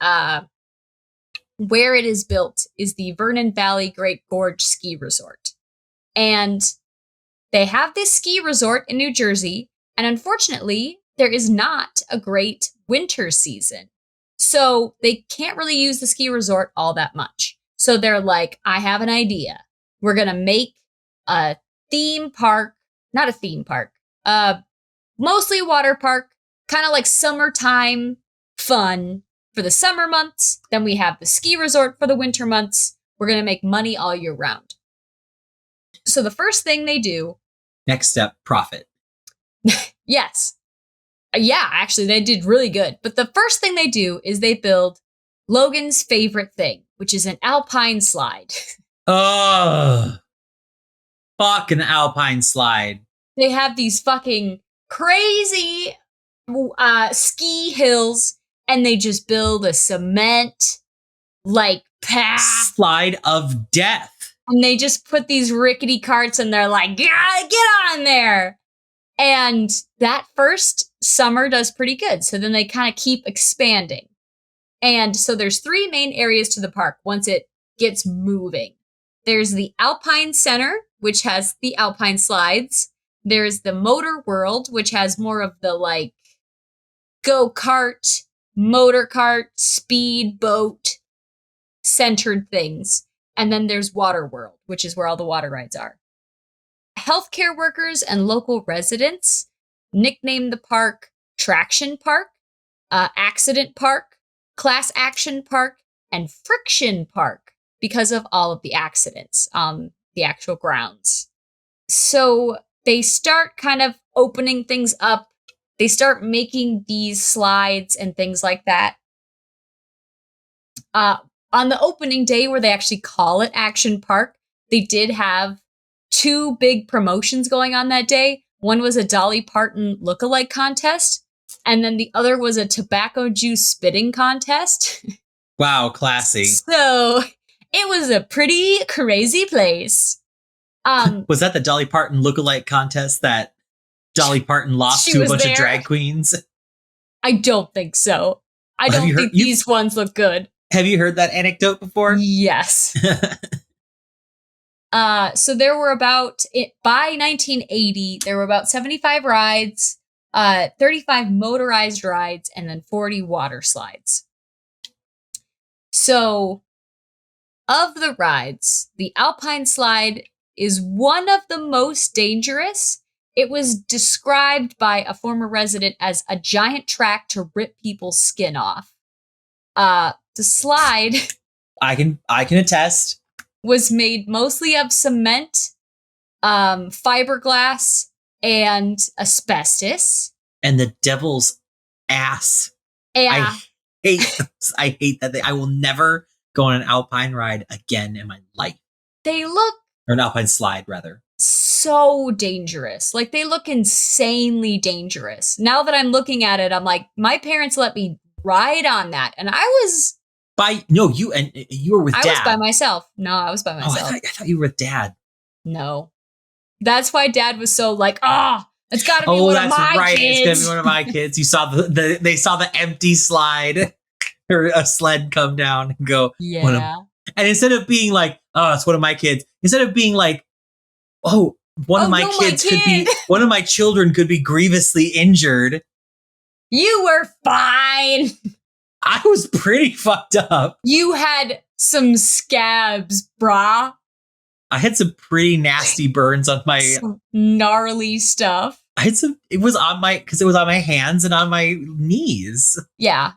where it is built is the Vernon Valley Great Gorge Ski Resort. And they have this ski resort in New Jersey. And unfortunately, there is not a great winter season. So they can't really use the ski resort all that much. So they're like, I have an idea. We're going to make a theme park, not a theme park, mostly a water park, kind of like summertime fun for the summer months. Then we have the ski resort for the winter months. We're going to make money all year round. So the first thing they do. Next step, profit. Yes. Yeah, actually, they did really good. But the first thing they do is they build Logan's favorite thing, which is an alpine slide. Oh, fuck an alpine slide. They have these fucking crazy ski hills, and they just build a cement, like, path. Slide of death. And they just put these rickety carts, and they're like, get on there. And that first summer does pretty good. So then they kind of keep expanding. And so there's 3 main areas to the park once it gets moving. There's the Alpine Center, which has the Alpine slides. There's the Motor World, which has more of the like go-kart, motor kart, speed boat centered things. And then there's Water World, which is where all the water rides are. Healthcare workers and local residents nicknamed the park Traction Park, Accident Park, Class Action Park, and Friction Park because of all of the accidents on the actual grounds. So they start kind of opening things up. They start making these slides and things like that. On the opening day where they actually call it Action Park, they did have 2 big promotions going on that day. One was a Dolly Parton lookalike contest, and then the other was a tobacco juice spitting contest. Wow, classy. So it was a pretty crazy place. Was that the Dolly Parton lookalike contest that Dolly Parton lost to a bunch of drag queens? I don't think so. I don't think these ones look good. Have you heard that anecdote before? Yes. So there were by 1980, there were about 75 rides, 35 motorized rides, and then 40 water slides. So of the rides, the Alpine Slide is one of the most dangerous. It was described by a former resident as a giant track to rip people's skin off. The slide I can attest. Was made mostly of cement, fiberglass, and asbestos. And the devil's ass. Yeah. I hate that. I will never go on an alpine ride again in my life. They look... Or an alpine slide, rather. So dangerous. Like, they look insanely dangerous. Now that I'm looking at it, I'm like, my parents let me ride on that. And I was You were with Dad. I was by myself. No, I was by Oh, myself. I thought you were with Dad. No. That's why Dad was so like, it's got to be one of my kids. It's gonna be one of my kids. You saw they saw the empty slide or a sled come down and go. Yeah. And instead of being like, oh, it's one of my kids, instead of being like, oh, one of my children could be grievously injured. You were fine. I was pretty fucked up. You had some scabs, brah. I had some pretty nasty burns on my some gnarly stuff. It was on my hands and on my knees. Yeah.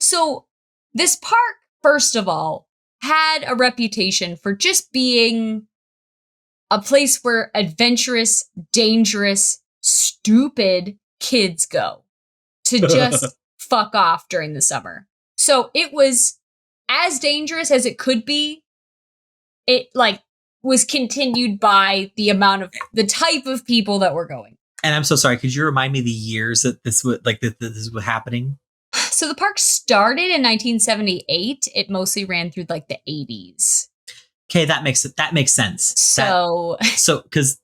So this park, first of all, had a reputation for just being a place where adventurous, dangerous, stupid kids go to just fuck off during the summer. So it was as dangerous as it could be. It was continued by the type of people that were going. And I'm so sorry. Could you remind me the years that this was happening? So the park started in 1978. It mostly ran through the 80s. Okay, that makes sense. So because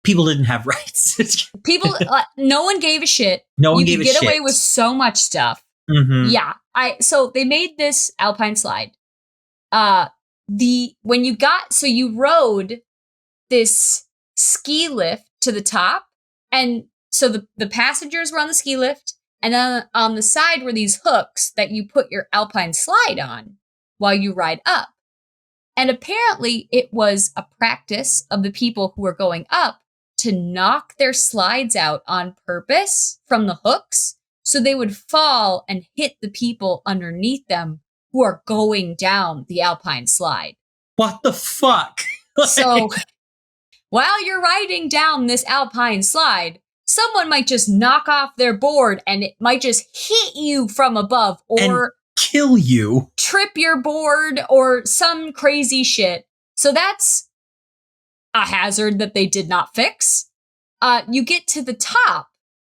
people didn't have rights. People, no one gave a shit. No one gave a shit. You could get away with so much stuff. Mm-hmm. Yeah. So they made this alpine slide. You rode this ski lift to the top, and so the passengers were on the ski lift, and then on the side were these hooks that you put your alpine slide on while you ride up. And apparently it was a practice of the people who were going up to knock their slides out on purpose from the hooks, so they would fall and hit the people underneath them who are going down the alpine slide. What the fuck? So while you're riding down this alpine slide, someone might just knock off their board and it might just hit you from above or and kill you, trip your board or some crazy shit. So that's a hazard that they did not fix. You get to the top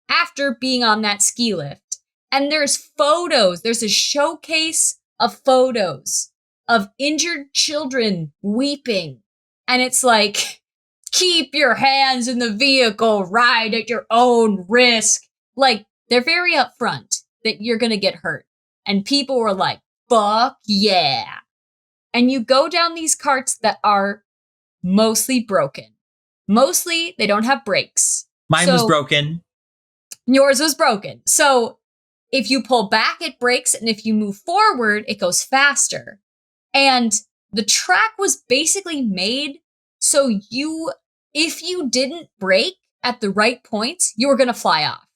after being on that ski lift, and there's photos. There's a showcase of photos of injured children weeping. And it's like, keep your hands in the vehicle, ride at your own risk. They're very upfront that you're going to get hurt. And people were like, fuck yeah. And you go down these carts that are mostly broken. Mostly, they don't have brakes. Mine was broken. Yours was broken. So if you pull back, it brakes. And if you move forward, it goes faster. And the track was basically made so if you didn't brake at the right points, you were going to fly off.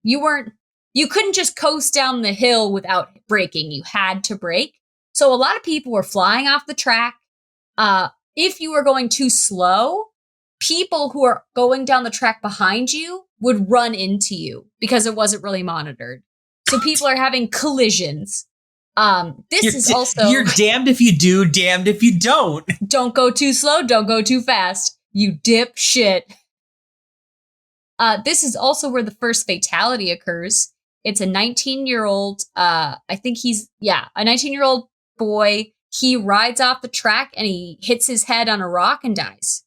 You couldn't just coast down the hill without braking. You had to brake. So a lot of people were flying off the track. If you were going too slow, people who are going down the track behind you would run into you because it wasn't really monitored. So people are having collisions. You're damned if you do, damned if you don't. Don't go too slow, don't go too fast. You dip shit. This is also where the first fatality occurs. It's a 19-year-old, a 19-year-old boy. He rides off the track and he hits his head on a rock and dies.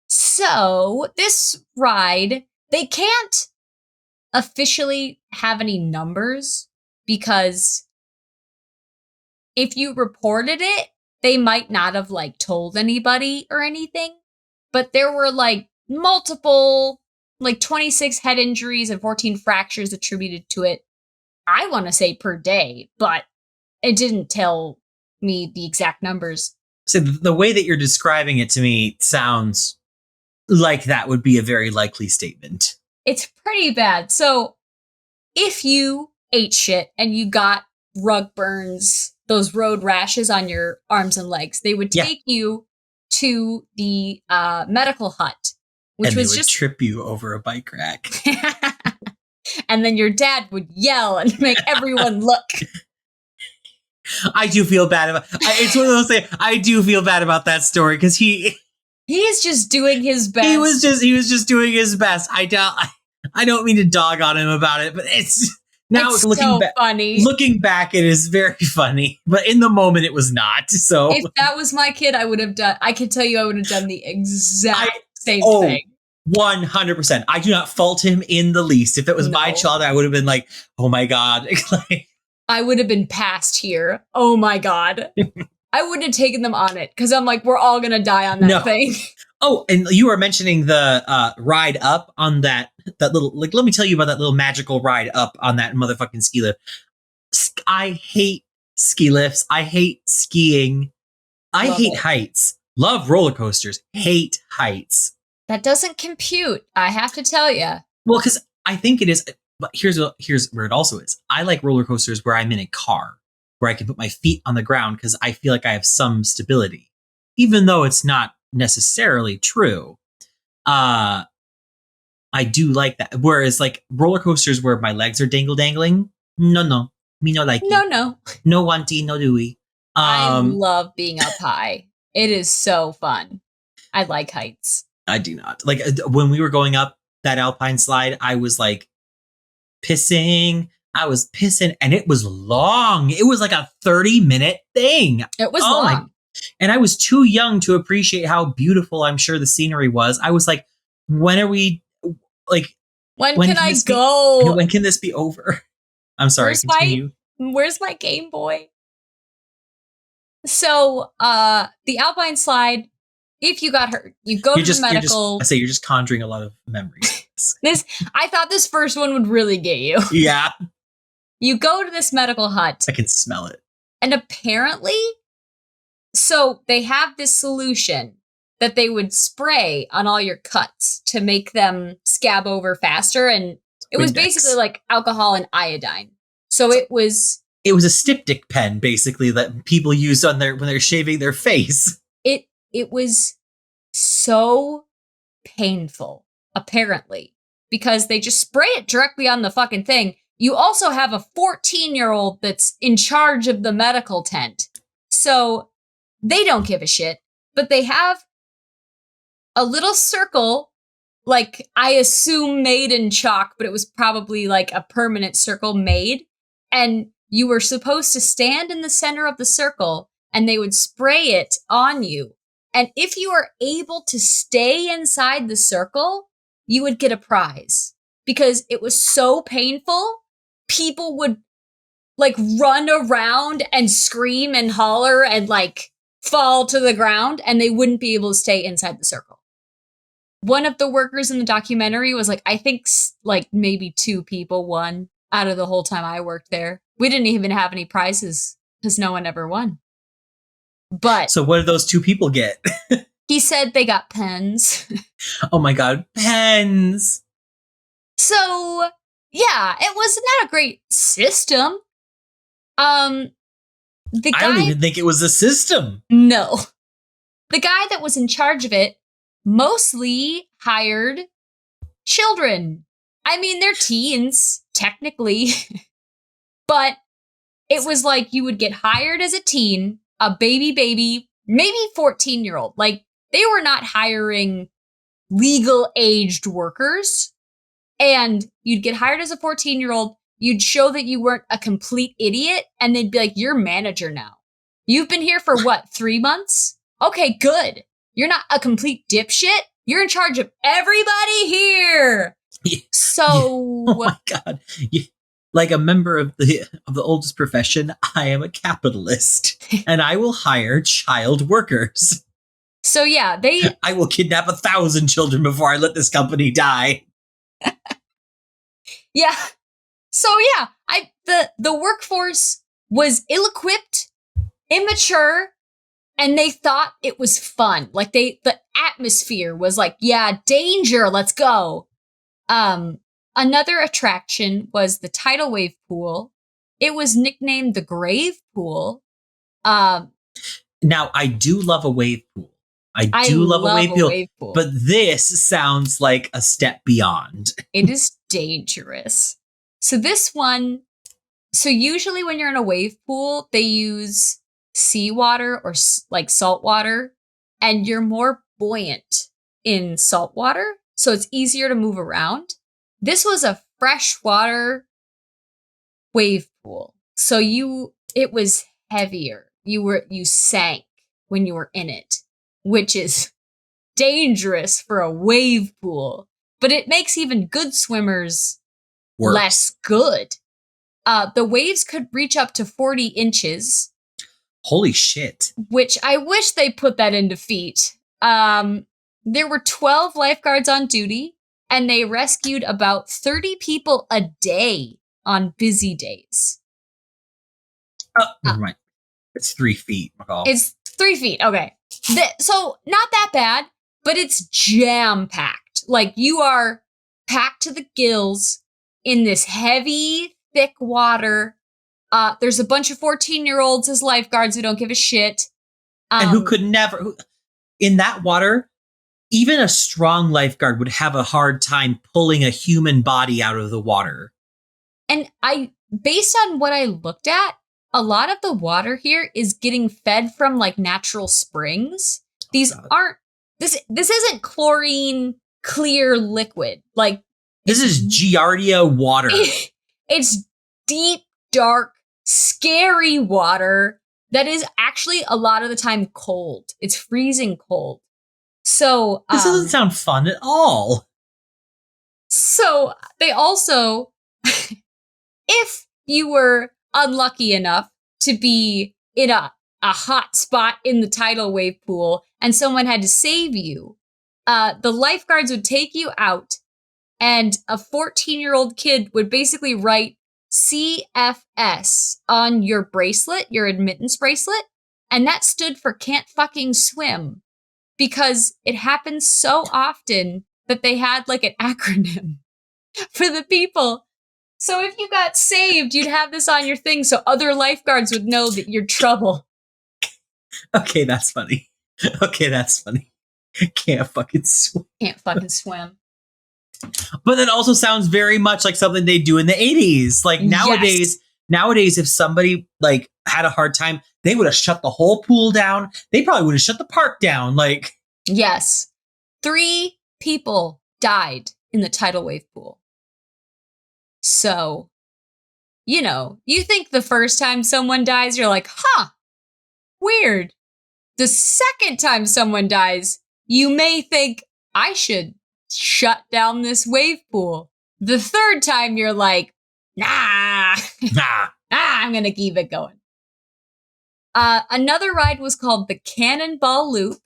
So this ride, they can't officially have any numbers because if you reported it, they might not have told anybody or anything. But there were multiple 26 head injuries and 14 fractures attributed to it. I want to say per day, but it didn't tell me the exact numbers. So the way that you're describing it to me sounds like that would be a very likely statement. It's pretty bad. So if you ate shit and you got rug burns, those road rashes on your arms and legs, they would take you to the medical hut, which was just trip you over a bike rack. And then your dad would yell and make everyone look. I do feel bad about it's one of those things. I do feel bad about that story because he's just doing his best. He was just doing his best. I don't mean to dog on him about it, but Now it's so funny. Looking back, it is very funny, but in the moment, it was not. So if that was my kid, I would have done. I can tell you, I would have done the exact same thing. 100%. I do not fault him in the least. If it was my child, I would have been like, "Oh my god!" I would have been past here. Oh my god. I wouldn't have taken them on it because I'm like, we're all gonna die on that thing. Oh, and you were mentioning the ride up on that little, like, let me tell you about that little magical ride up on that motherfucking ski lift. I hate ski lifts. I hate skiing. I hate heights. Love roller coasters. Hate heights. That doesn't compute. I have to tell you. Well, because I think it is. But here's where it also is. I like roller coasters where I'm in a car, where I can put my feet on the ground because I feel like I have some stability, even though it's not necessarily true. I do like that. Whereas like roller coasters where my legs are dangling, no, me no like no wanty, no doey. I love being up high. It is so fun. I like heights. I do not. Like when we were going up that alpine slide, I was like pissing. I was pissing, and it was long. It was like a 30-minute thing. It was long. And I was too young to appreciate how beautiful I'm sure the scenery was. I was like, when are we, like, when can I go? When can this be over? I'm sorry. Where's my Game Boy? So, the Alpine slide, if you got hurt, you go to the medical. You're just conjuring a lot of memories. I thought this first one would really get you. Yeah. You go to this medical hut. I can smell it. And apparently, so they have this solution that they would spray on all your cuts to make them scab over faster. And it was basically like alcohol and iodine. So it was a styptic pen, basically, that people use on when they're shaving their face. It was so painful, apparently, because they just spray it directly on the fucking thing. You also have a 14-year-old that's in charge of the medical tent. So they don't give a shit, but they have a little circle, like I assume made in chalk, but it was probably like a permanent circle made. And you were supposed to stand in the center of the circle and they would spray it on you. And if you were able to stay inside the circle, you would get a prize because it was so painful. People would like run around and scream and holler and like fall to the ground and they wouldn't be able to stay inside the circle. One of the workers in the documentary was like, I think like maybe 2 people won out of the whole time I worked there. We didn't even have any prizes because no one ever won. But so what did those 2 people get? He said they got pens. Oh my God, pens. So yeah, it was not a great system. I don't even think it was a system. No. The guy that was in charge of it mostly hired children. I mean, they're teens, technically. But it was like you would get hired as a teen, a baby, maybe 14-year-old. Like, they were not hiring legal-aged workers. And you'd get hired as a 14-year-old. You'd show that you weren't a complete idiot. And they'd be like, you're manager now. You've been here for what, 3 months? Okay, good. You're not a complete dipshit. You're in charge of everybody here. Yeah. So, oh my God. Yeah. Like a member of the oldest profession, I am a capitalist and I will hire child workers. So yeah, I will kidnap 1,000 children before I let this company die. Yeah. So yeah, the workforce was ill-equipped, immature, and they thought it was fun. Like the atmosphere was like, yeah, danger, let's go. Another attraction was the tidal wave pool. It was nicknamed the Grave Pool. Now, I do love a wave pool. I do love a wave pool. But this sounds like a step beyond. It is dangerous. So this one, usually when you're in a wave pool, they use seawater or like salt water, and you're more buoyant in salt water, so it's easier to move around. This was a freshwater wave pool. So it was heavier. You sank when you were in it, which is dangerous for a wave pool. But it makes even good swimmers Worse. less good. The waves could reach up to 40 inches. Holy shit. Which I wish they put that into feet. There were 12 lifeguards on duty, and they rescued about 30 people a day on busy days. Never mind. It's 3 feet, McCall. It's 3 feet. Okay. So not that bad, but it's jam-packed. Like, you are packed to the gills in this heavy, thick water. There's a bunch of 14-year-olds as lifeguards who don't give a shit. And who could never... in that water, even a strong lifeguard would have a hard time pulling a human body out of the water. And based on what I looked at, a lot of the water here is getting fed from like natural springs. These aren't, this isn't chlorine clear liquid. Like, this is Giardia water. It's deep, dark, scary water that is actually a lot of the time cold. It's freezing cold. So this doesn't sound fun at all. So they also, if you were unlucky enough to be in a hot spot in the tidal wave pool and someone had to save you, the lifeguards would take you out, and a 14-year-old kid would basically write CFS on your bracelet, your admittance bracelet, and that stood for can't fucking swim, because it happens so often that they had like an acronym for the people. So if you got saved, you'd have this on your thing so other lifeguards would know that you're trouble. Okay, that's funny. Can't fucking swim. Can't fucking swim. But that also sounds very much like something they do in the 80s. Like nowadays, if somebody like had a hard time, they would have shut the whole pool down. They probably would have shut the park down. Like, yes. 3 people died in the tidal wave pool. So, you know, you think the first time someone dies, you're like, weird. The second time someone dies, you may think, I should shut down this wave pool. The third time, you're like, nah, I'm gonna keep it going. Another ride was called the Cannonball Loop,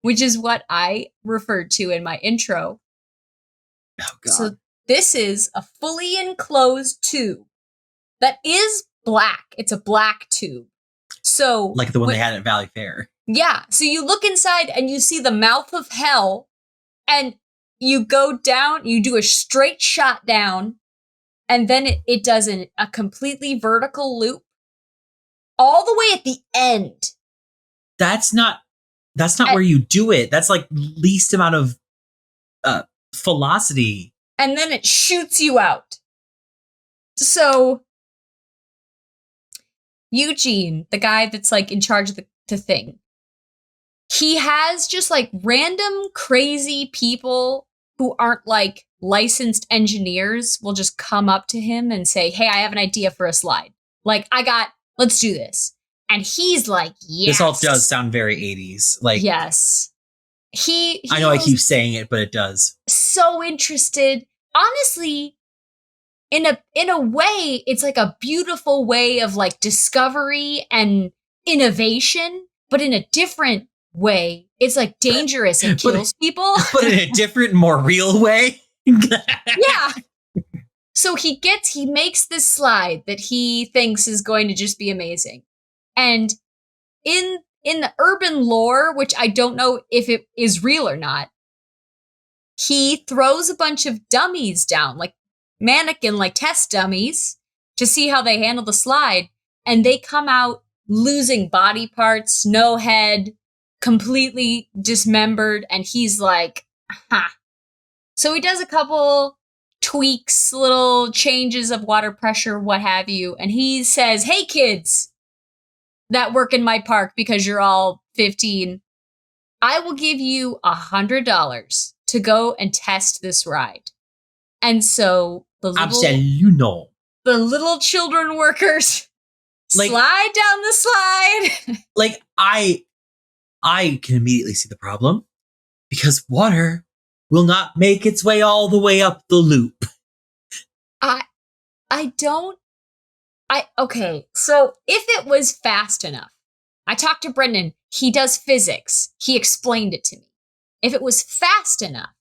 which is what I referred to in my intro. Oh, God. So this is a fully enclosed tube that is black. It's a black tube. So like the one they had at Valley Fair. Yeah. So you look inside and you see the mouth of hell, and you go down, you do a straight shot down, and then it does a completely vertical loop all the way at the end. That's not where you do it. That's like least amount of velocity. And then it shoots you out. So Eugene, the guy that's like in charge of the thing, he has just like random crazy people who aren't like licensed engineers will just come up to him and say, hey, I have an idea for a slide. Like, let's do this. And he's like, yes. This all does sound very 80s. Like, yes. He I know I keep saying it, but it does. So interested. Honestly, in a way, it's like a beautiful way of like discovery and innovation, but in a different way. It's like dangerous and kills people. But in a different, more real way. Yeah. So he makes this slide that he thinks is going to just be amazing. And in the urban lore, which I don't know if it is real or not, he throws a bunch of dummies down, like mannequin, like test dummies, to see how they handle the slide. And they come out losing body parts, no head, completely dismembered. And he's like, So he does a couple tweaks, little changes of water pressure, what have you. And he says, hey, kids that work in my park because you're all 15, I will give you $100 to go and test this ride. And so the little... Absolument. the little children workers Like- slide down the slide. Like, I can immediately see the problem because water will not make its way all the way up the loop. Okay, so if it was fast enough, I talked to Brendan, he does physics. He explained it to me. If it was fast enough,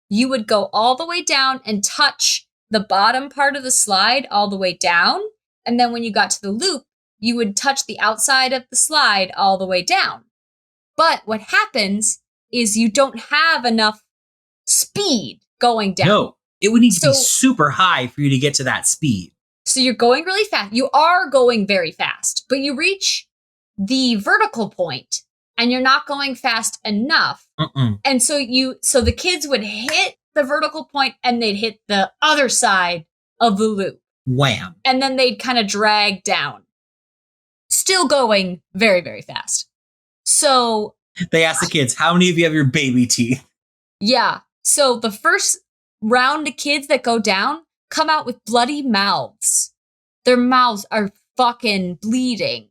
you would go all the way down and touch the bottom part of the slide all the way down. And then when you got to the loop, you would touch the outside of the slide all the way down. But what happens is you don't have enough speed going down. No, it would need to be super high for you to get to that speed. So you're going really fast. You are going very fast, but you reach the vertical point and you're not going fast enough. And so the kids would hit the vertical point and they'd hit the other side of the loop. Wham. And then they'd kind of drag down. Still going very, very fast. So they asked the kids, how many of you have your baby teeth? Yeah. So the first round of kids that go down come out with bloody mouths. Their mouths are fucking bleeding.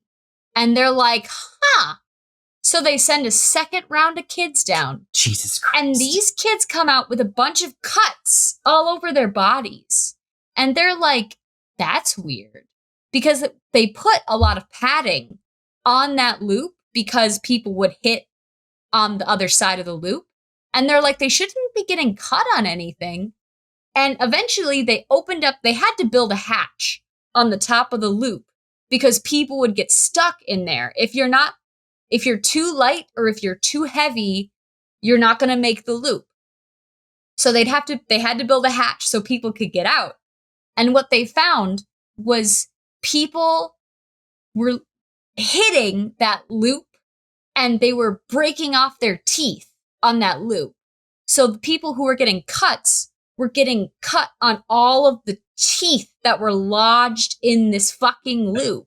And they're like, huh. So they send a second round of kids down. Jesus Christ. And these kids come out with a bunch of cuts all over their bodies. And they're like, that's weird. Because they put a lot of padding on that loop because people would hit on the other side of the loop. And they're like, they shouldn't be getting cut on anything. And eventually they had to build a hatch on the top of the loop because people would get stuck in there. If you're too light or if you're too heavy, you're not going to make the loop. So they had to build a hatch so people could get out. And what they found was people were hitting that loop and they were breaking off their teeth on that loop. So the people who were getting cuts were getting cut on all of the teeth that were lodged in this fucking loop.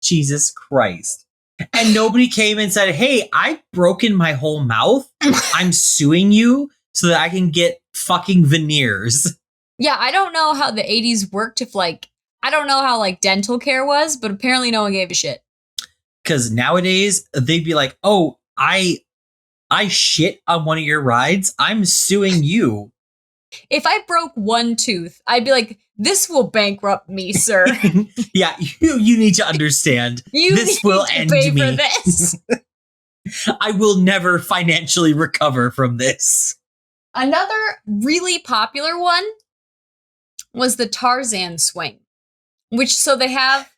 Jesus Christ. And nobody came and said, hey, I've broken my whole mouth. I'm suing you so that I can get fucking veneers. Yeah, I don't know how the 80s worked I don't know how dental care was, but apparently no one gave a shit. Because nowadays they'd be like, oh, I shit on one of your rides. I'm suing you. If I broke one tooth, I'd be like, this will bankrupt me, sir. Yeah, you need to understand. This will end me. For this. I will never financially recover from this. Another really popular one was the Tarzan swing, which they have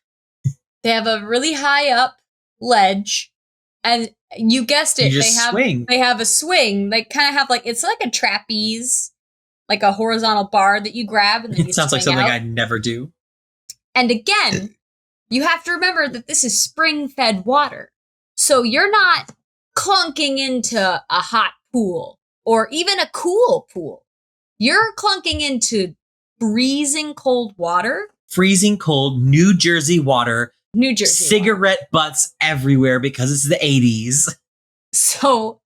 a really high up ledge, and you guessed it, they have a swing. They kind of have it's like a trapeze, like a horizontal bar that you grab and then it sounds like something out. I'd never do. And again, you have to remember that this is spring-fed water. So you're not clunking into a hot pool or even a cool pool. You're clunking into freezing cold water. Freezing cold New Jersey water. New Jersey cigarette water. Butts everywhere because it's the 80s. So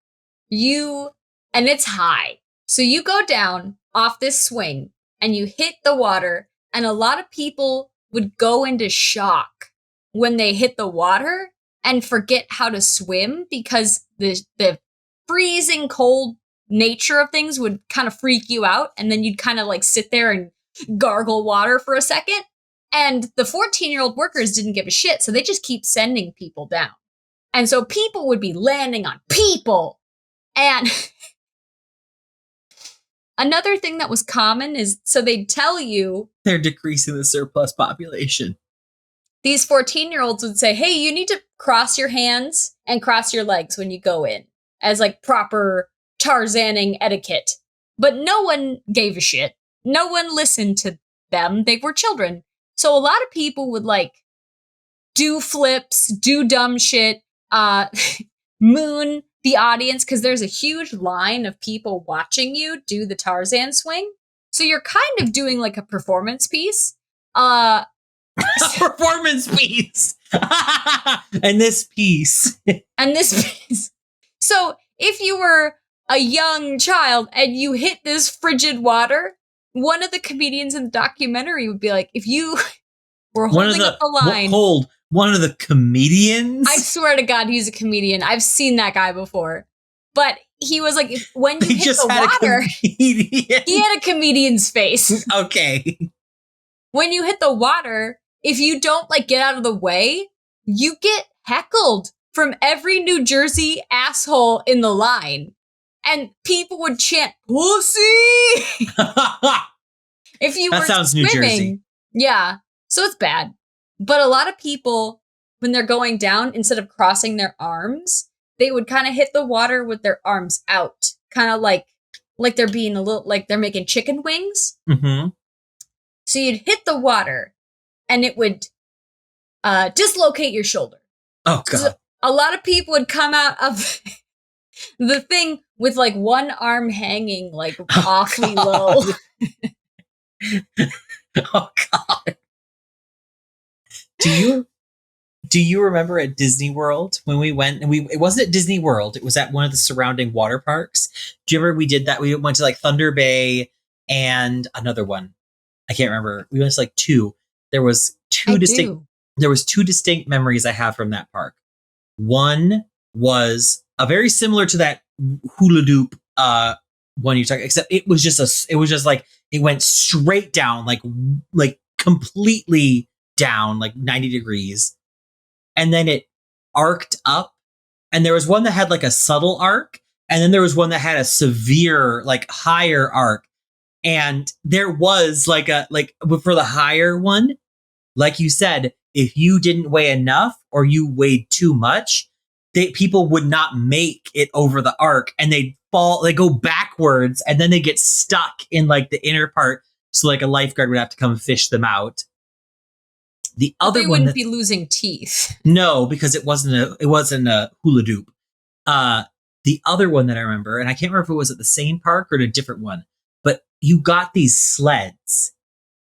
and it's high. So you go down off this swing and you hit the water, and a lot of people would go into shock when they hit the water and forget how to swim because the freezing cold nature of things would kind of freak you out, and then you'd kind of sit there and gargle water for a second. And the 14-year-old workers didn't give a shit, so they just keep sending people down. And so people would be landing on people. And another thing that was common is, so they'd tell you they're decreasing the surplus population. These 14-year-olds would say, hey, you need to cross your hands and cross your legs when you go in as proper Tarzaning etiquette. But no one gave a shit. No one listened to them. They were children. So a lot of people would do flips, do dumb shit, moon the audience because there's a huge line of people watching you do the Tarzan swing. So you're kind of doing a performance piece. A performance piece. And this piece. So if you were a young child and you hit this frigid water, one of the comedians in the documentary would be like, if you were One of holding up the line. One of the comedians? I swear to God, he's a comedian. I've seen that guy before. But he was like, when you He hit just the had water, a comedian. he had a comedian's face. Okay. When you hit the water, if you don't like get out of the way, you get heckled from every New Jersey asshole in the line. And people would chant, pussy! If you That were sounds swimming. New Jersey. Yeah. So it's bad. But a lot of people, when they're going down, instead of crossing their arms, they would kind of hit the water with their arms out. Kind of like they're being a little, like they're making chicken wings. Mm-hmm. So you'd hit the water and it would dislocate your shoulder. Oh, God. So a lot of people would come out of the thing with like one arm hanging like awfully low. Oh, God. Do you remember at Disney World when we went and it wasn't at Disney World, it was at one of the surrounding water parks. Do you remember we did that? We went to like Thunder Bay and another one. I can't remember. We went to like two. There was two distinct memories I have from that park. One was a very similar to that hula doop one you're talking, except it was just like it went straight down, like completely down, like 90 degrees. And then it arced up. And there was one that had like a subtle arc. And then there was one that had a severe, like higher arc. And there was like for the higher one, like you said, if you didn't weigh enough or you weighed too much, people would not make it over the arc and they'd fall, they go backwards and then they get stuck in like the inner part. So like a lifeguard would have to come fish them out. The other they one wouldn't be losing teeth. No, because it wasn't a hula doop. The other one that I remember, and I can't remember if it was at the same park or at a different one, but you got these sleds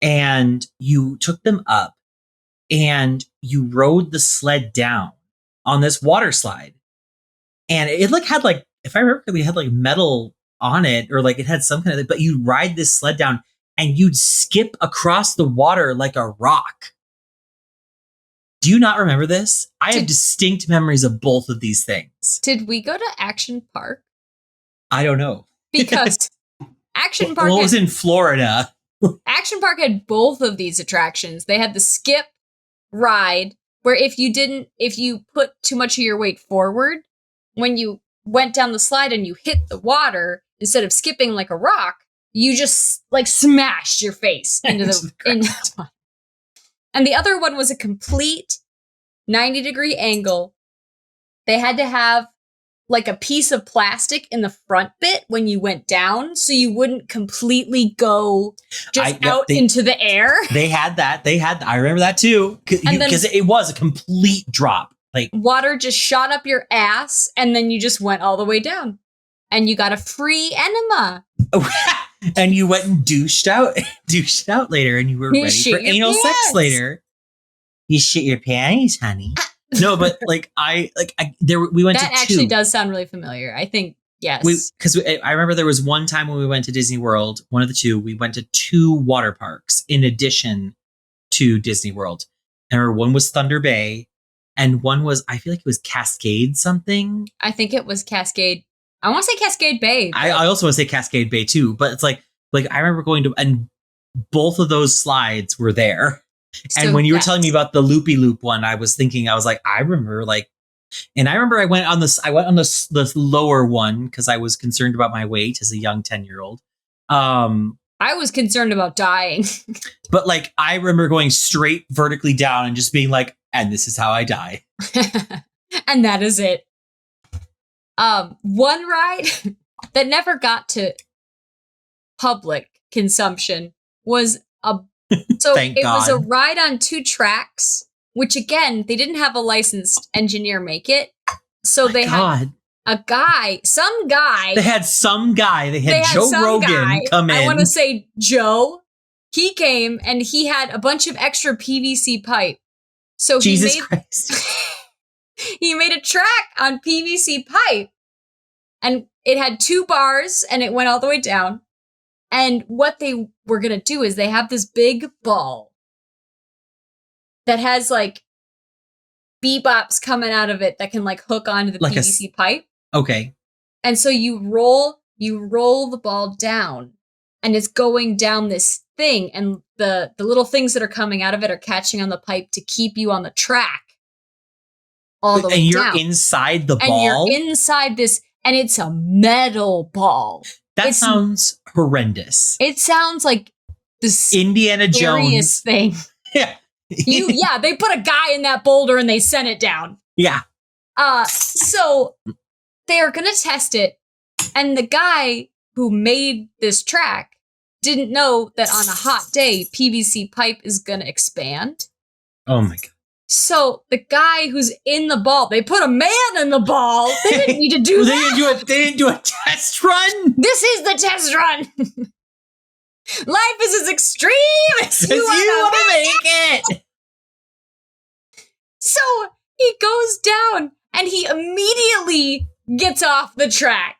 and you took them up and you rode the sled down on this water slide. And it like had like, if I remember correctly, it had like metal on it or like it had some kind of, but you ride this sled down and you'd skip across the water like a rock. Do you not remember this? I have distinct memories of both of these things. Did we go to Action Park? I don't know. Because Action Park was in Florida. Action Park had both of these attractions. They had the skip ride, where if you put too much of your weight forward, when you went down the slide and you hit the water, instead of skipping like a rock, you just like smashed your face into the And the other one was a complete 90-degree angle. They had to have like a piece of plastic in the front bit when you went down so you wouldn't completely go into the air. They had that. I remember that too. Because it was a complete drop. Like water just shot up your ass and then you just went all the way down. And you got a free enema. And you went and douched out later, and you were ready for anal sex later. You shit your panties, honey. No, but we went that to two. That actually does sound really familiar. I think yes, because I remember there was one time when we went to Disney World. One of the two, we went to two water parks in addition to Disney World. And I remember one was Thunder Bay, and one was, I feel like it was Cascade something. I think it was Cascade. I want to say Cascade Bay. I also want to say Cascade Bay too, but it's like I remember going to, and both of those slides were there. And when you were telling me about the loopy loop one, I was like, I remember I went on the lower one because I was concerned about my weight as a young 10-year-old. I was concerned about dying. But like, I remember going straight vertically down and just being like, and this is how I die. And that is it. One ride that never got to public consumption was was a ride on 2 tracks, which again, they didn't have a licensed engineer make it. So they had some guy. They had Joe Rogan come in. I want to say Joe. He came and he had a bunch of extra PVC pipe. So Jesus Christ. He made a track on PVC pipe and it had 2 bars and it went all the way down. And what they were going to do is they have this big ball that has like bebops coming out of it that can like hook onto the Like PVC pipe. Okay. And so you roll the ball down and it's going down this thing, and the little things that are coming out of it are catching on the pipe to keep you on the track all the way and you're down. inside the ball? And you're inside this, and it's a metal ball. That sounds horrendous. It sounds like this Indiana Jones thing. Yeah. They put a guy in that boulder and they sent it down. Yeah. So they're going to test it. And the guy who made this track didn't know that on a hot day, PVC pipe is going to expand. Oh my God. So the guy who's in the ball, they put a man in the ball. They didn't need to do that. They didn't do a test run? This is the test run. Life is as extreme as you want to make it. So he goes down and he immediately gets off the track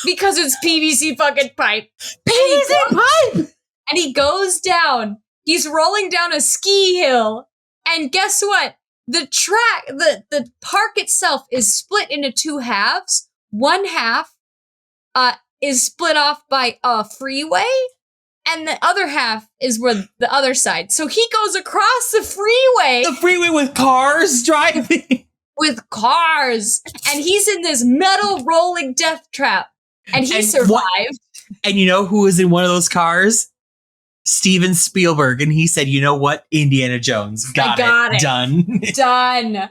because it's PVC fucking pipe. PVC pipe! And he goes down. He's rolling down a ski hill. And guess what? The track, the park itself is split into two halves. One half is split off by a freeway, and the other half is where the other side. So he goes across the freeway. The freeway with cars driving. With cars. And he's in this metal rolling death trap. And he survived. And you know who was in one of those cars? Steven Spielberg. And he said, you know what? Indiana Jones. Got it. Done. Done.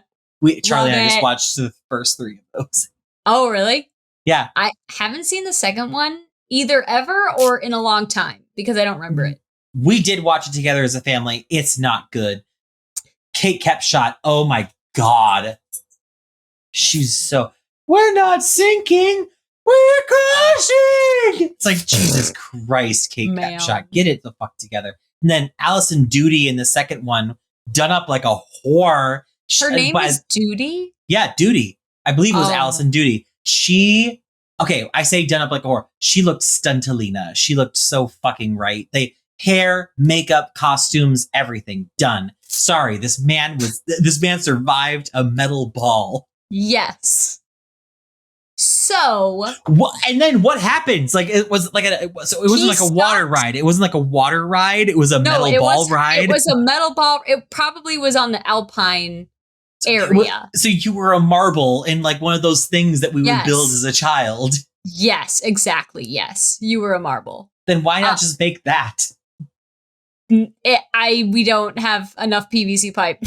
Charlie and I just watched the first 3 of those. Oh, really? Yeah. I haven't seen the second one either ever or in a long time because I don't remember it. We did watch it together as a family. It's not good. Kate Capshot. Oh my God. She's so, we're not sinking. We're crashing. It's like, Jesus Christ, Kate Capshot. Get it the fuck together. And then Allison Doody in the second one, done up like a whore. Her name is Doody? Yeah, Doody. I believe it was Allison Doody. I say done up like a whore. She looked stuntalina. She looked so fucking right. Hair, makeup, costumes, everything done. Sorry, this man survived a metal ball. Yes. So and then what happens? Like it was like it wasn't like a water ride. It wasn't like a water ride. It was a metal ball ride. It was a metal ball. It probably was on the Alpine area. So you were a marble in like one of those things that we would build as a child. Yes, exactly. Yes, you were a marble. Then why not just make that? We don't have enough PVC pipe.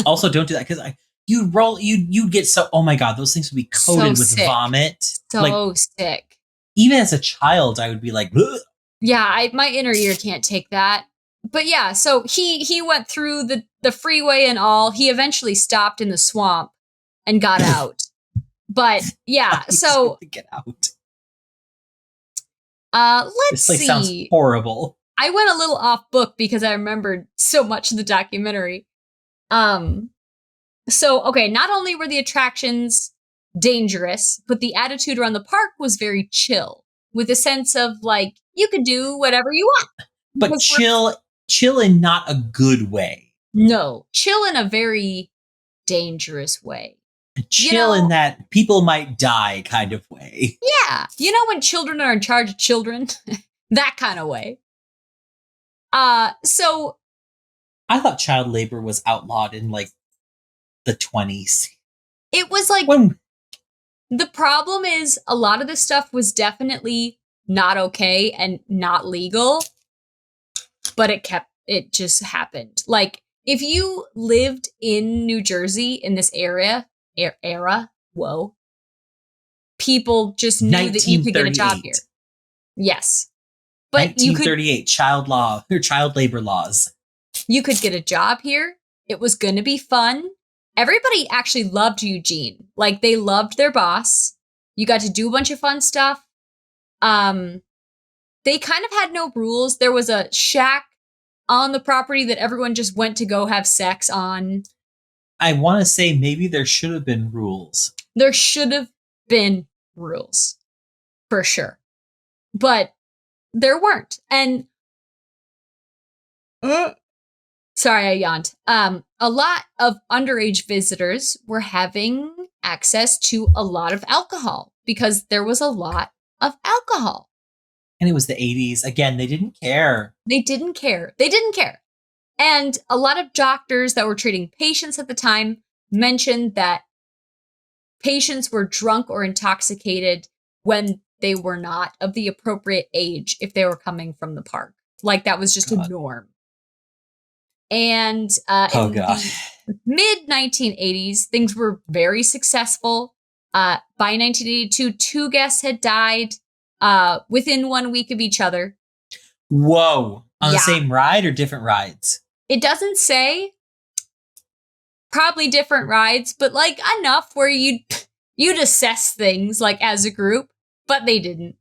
Also, don't do that because you'd get so, oh my God, those things would be coated with vomit. So sick. Even as a child, I would be like, ugh. Yeah, my inner ear can't take that. But yeah, so he went through the freeway and all. He eventually stopped in the swamp and got out. But yeah, so get out. Let's see. This sounds horrible. I went a little off book because I remembered so much of the documentary. So, okay, not only were the attractions dangerous, but the attitude around the park was very chill, with a sense of, like, you could do whatever you want. But chill in not a good way. No, chill in a very dangerous way. Chill in that people might die kind of way. Yeah. You know when children are in charge of children? That kind of way. So... I thought child labor was outlawed in, like, the 20s. It was like the problem is a lot of this stuff was definitely not okay and not legal, but it just happened. Like if you lived in New Jersey in this era, people just knew that you could get a job here. Yes. But 1938 child labor laws. You could get a job here. It was going to be fun. Everybody actually loved Eugene. Like, they loved their boss. You got to do a bunch of fun stuff. They kind of had no rules. There was a shack on the property that everyone just went to go have sex on. I want to say maybe there should have been rules. There should have been rules. For sure. But there weren't. And sorry, I yawned. A lot of underage visitors were having access to a lot of alcohol because there was a lot of alcohol. And it was the 80s. Again, they didn't care. They didn't care. They didn't care. And a lot of doctors that were treating patients at the time mentioned that patients were drunk or intoxicated when they were not of the appropriate age if they were coming from the park. Like that was just a norm. And in the mid 1980s, things were very successful. By 1982, 2 guests had died within 1 week of each other. Whoa. On the same ride or different rides? It doesn't say. Probably different rides, but like enough where you'd assess things like as a group, but they didn't.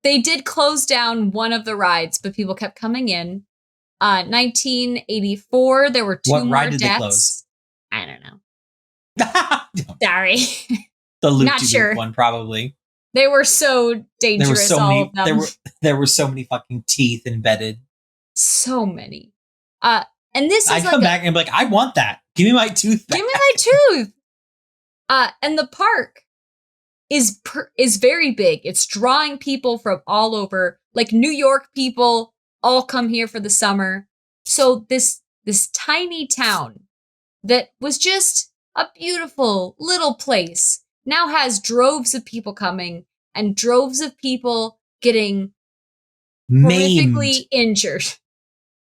They did close down one of the rides, but people kept coming in. 1984, there were 2 what more ride did deaths. They close? I don't know. Sorry. The loop Not sure. one, probably. They were so dangerous, all of them. There were so many fucking teeth embedded. So many. And this is I'd come back and be like, I want that. Give me my tooth back. Give me my tooth. And the park is very big. It's drawing people from all over. Like New York people all come here for the summer. So this tiny town that was just a beautiful little place now has droves of people coming and droves of people getting horrifically injured.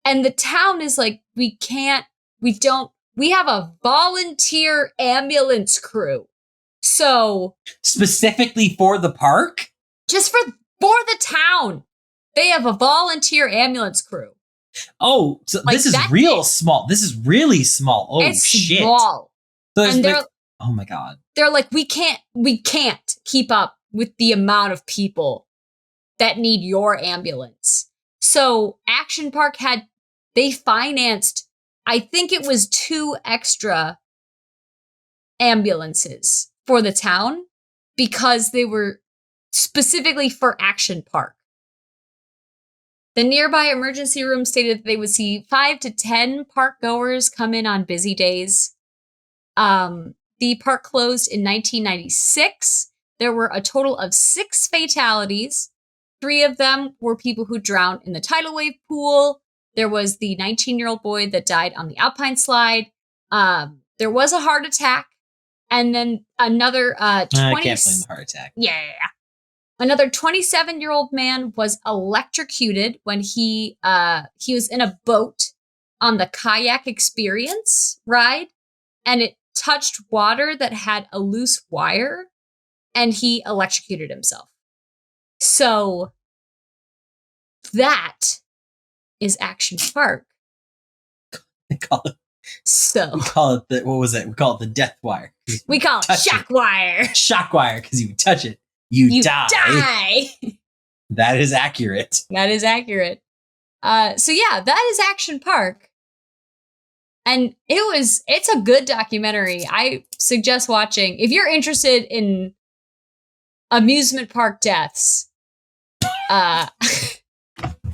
And the town is like, we have a volunteer ambulance crew. So specifically for the park? Just for the town. They have a volunteer ambulance crew. Oh, so like this is real small. This is really small. Oh, it's shit. Small. So and they're, oh my God. They're like, we can't keep up with the amount of people that need your ambulance. So Action Park they financed, I think it was 2 extra ambulances for the town because they were specifically for Action Park. The nearby emergency room stated that they would see 5 to 10 park goers come in on busy days. The park closed in 1996. There were a total of 6 fatalities. 3 of them were people who drowned in the tidal wave pool. There was the 19-year-old boy that died on the Alpine slide. There was a heart attack. And then another 20... I can't blame the heart attack. Yeah. Another 27-year-old man was electrocuted when he was in a boat on the kayak experience ride. And it touched water that had a loose wire. And he electrocuted himself. So that is Action Park. We call it the death wire. We call it shock wire. Shock wire, because you touch it, you die. That is accurate. That is accurate. So yeah, that is Action Park. And it's a good documentary. I suggest watching. If you're interested in amusement park deaths,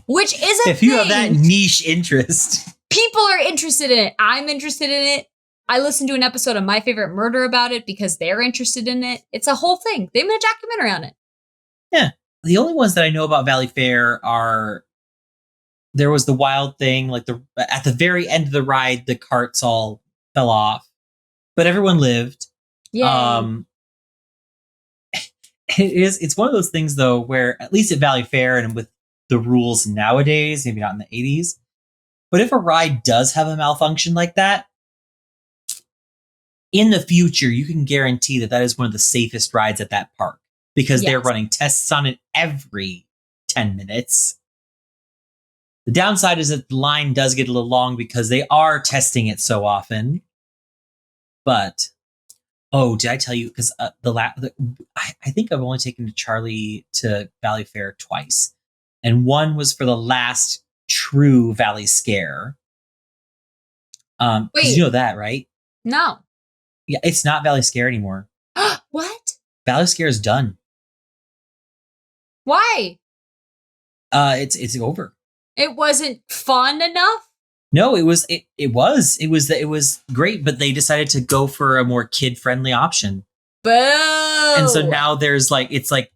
which is a if you have that niche interest. People are interested in it. I'm interested in it. I listened to an episode of My Favorite Murder about it because they're interested in it. It's a whole thing. They made a documentary on it. Yeah. The only ones that I know about Valley Fair are, there was the wild thing, like at the very end of the ride, the carts all fell off, but everyone lived. Yeah. It's one of those things though, where at least at Valley Fair and with the rules nowadays, maybe not in the 80s, but if a ride does have a malfunction like that, in the future, you can guarantee that is one of the safest rides at that park because they're running tests on it every 10 minutes. The downside is that the line does get a little long because they are testing it so often. But, oh, did I tell you? Because I think I've only taken Charlie to Valley Fair twice. And one was for the last true Valley Scare. Wait, you know that, right? No. Yeah, it's not Valley Scare anymore. What? Valley Scare is done. Why? It's over. It wasn't fun enough? No, it was great, but they decided to go for a more kid-friendly option. Boo! And so now there's like, it's like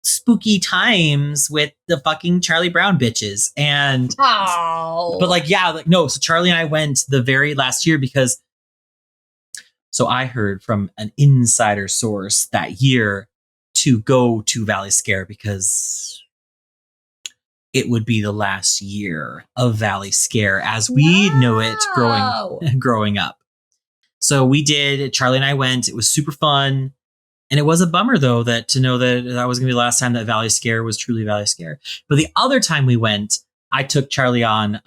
spooky times with the fucking Charlie Brown bitches. And but like, yeah, like, no, so Charlie and I went the very last year because so I heard from an insider source that year to go to Valley Scare because it would be the last year of Valley Scare as we knew it growing up. So we did. Charlie and I went. It was super fun. And it was a bummer, though, that was going to be the last time that Valley Scare was truly Valley Scare. But the other time we went, I took Charlie on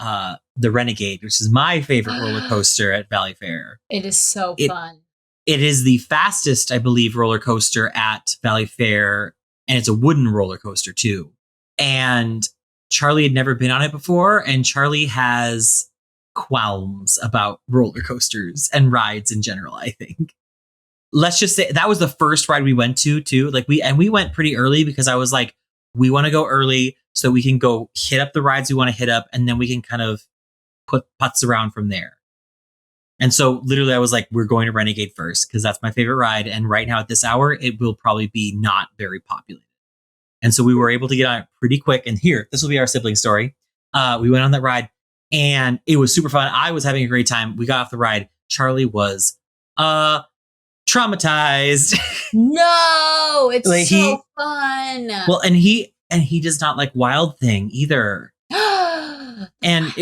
the Renegade, which is my favorite roller coaster at Valley Fair. It is so fun. It is the fastest, I believe, roller coaster at Valley Fair. And it's a wooden roller coaster, too. And Charlie had never been on it before. And Charlie has qualms about roller coasters and rides in general, I think. Let's just say that was the first ride we went to, too. Like we went pretty early because I was like, we want to go early so we can go hit up the rides we want to hit up. And then we can kind of put putts around from there. And so literally I was like, we're going to Renegade first because that's my favorite ride. And right now at this hour, it will probably be not very populated. And so we were able to get on it pretty quick. And here, this will be our sibling story. We went on that ride and it was super fun. I was having a great time. We got off the ride. Charlie was traumatized. No, it's like so fun. Well, and he does not like Wild Thing either. and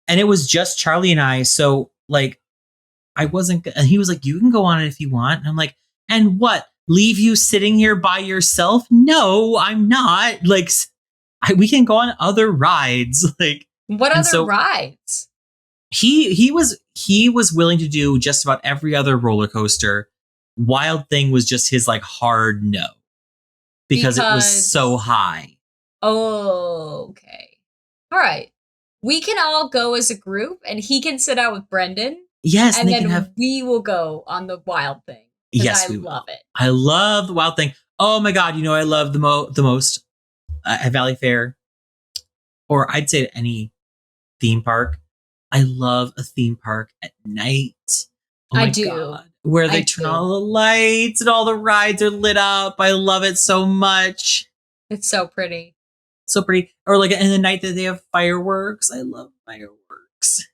it was just Charlie and I. So like, I wasn't. And he was like, "You can go on it if you want." And I'm like, "And what? Leave you sitting here by yourself? No, I'm not. Like, we can go on other rides. Like, what other rides?" He was willing to do just about every other roller coaster. Wild Thing was just his like hard no because it was so high. Oh, okay. All right. We can all go as a group and he can sit out with Brendan. Yes. And then we will go on the Wild Thing. Yes. I love it. I love the Wild Thing. Oh my God. You know, I love the most at Valley Fair, or I'd say at any theme park. I love a theme park at night. Oh my God. Where they turn on all the lights and all the rides are lit up. I love it so much. It's so pretty. So pretty. Or like in the night that they have fireworks. I love fireworks.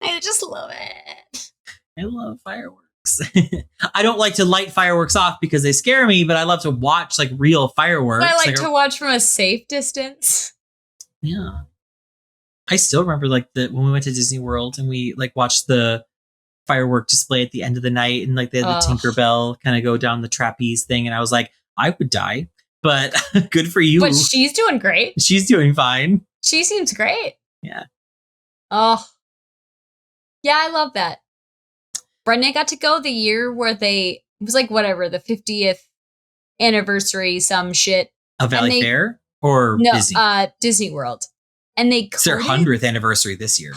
I just love it. I love fireworks. I don't like to light fireworks off because they scare me, but I love to watch like real fireworks. I like to watch from a safe distance. Yeah. I still remember like when we went to Disney World and we like watched the firework display at the end of the night and like they had the Tinkerbell kind of go down the trapeze thing. And I was like, I would die, but good for you. But she's doing great. She's doing fine. She seems great. Yeah. Oh, yeah. I love that. Brendan got to go the year where it was like whatever, the 50th anniversary, some shit. Of Valley Fair or Disney? Disney World. And it's their 100th anniversary this year.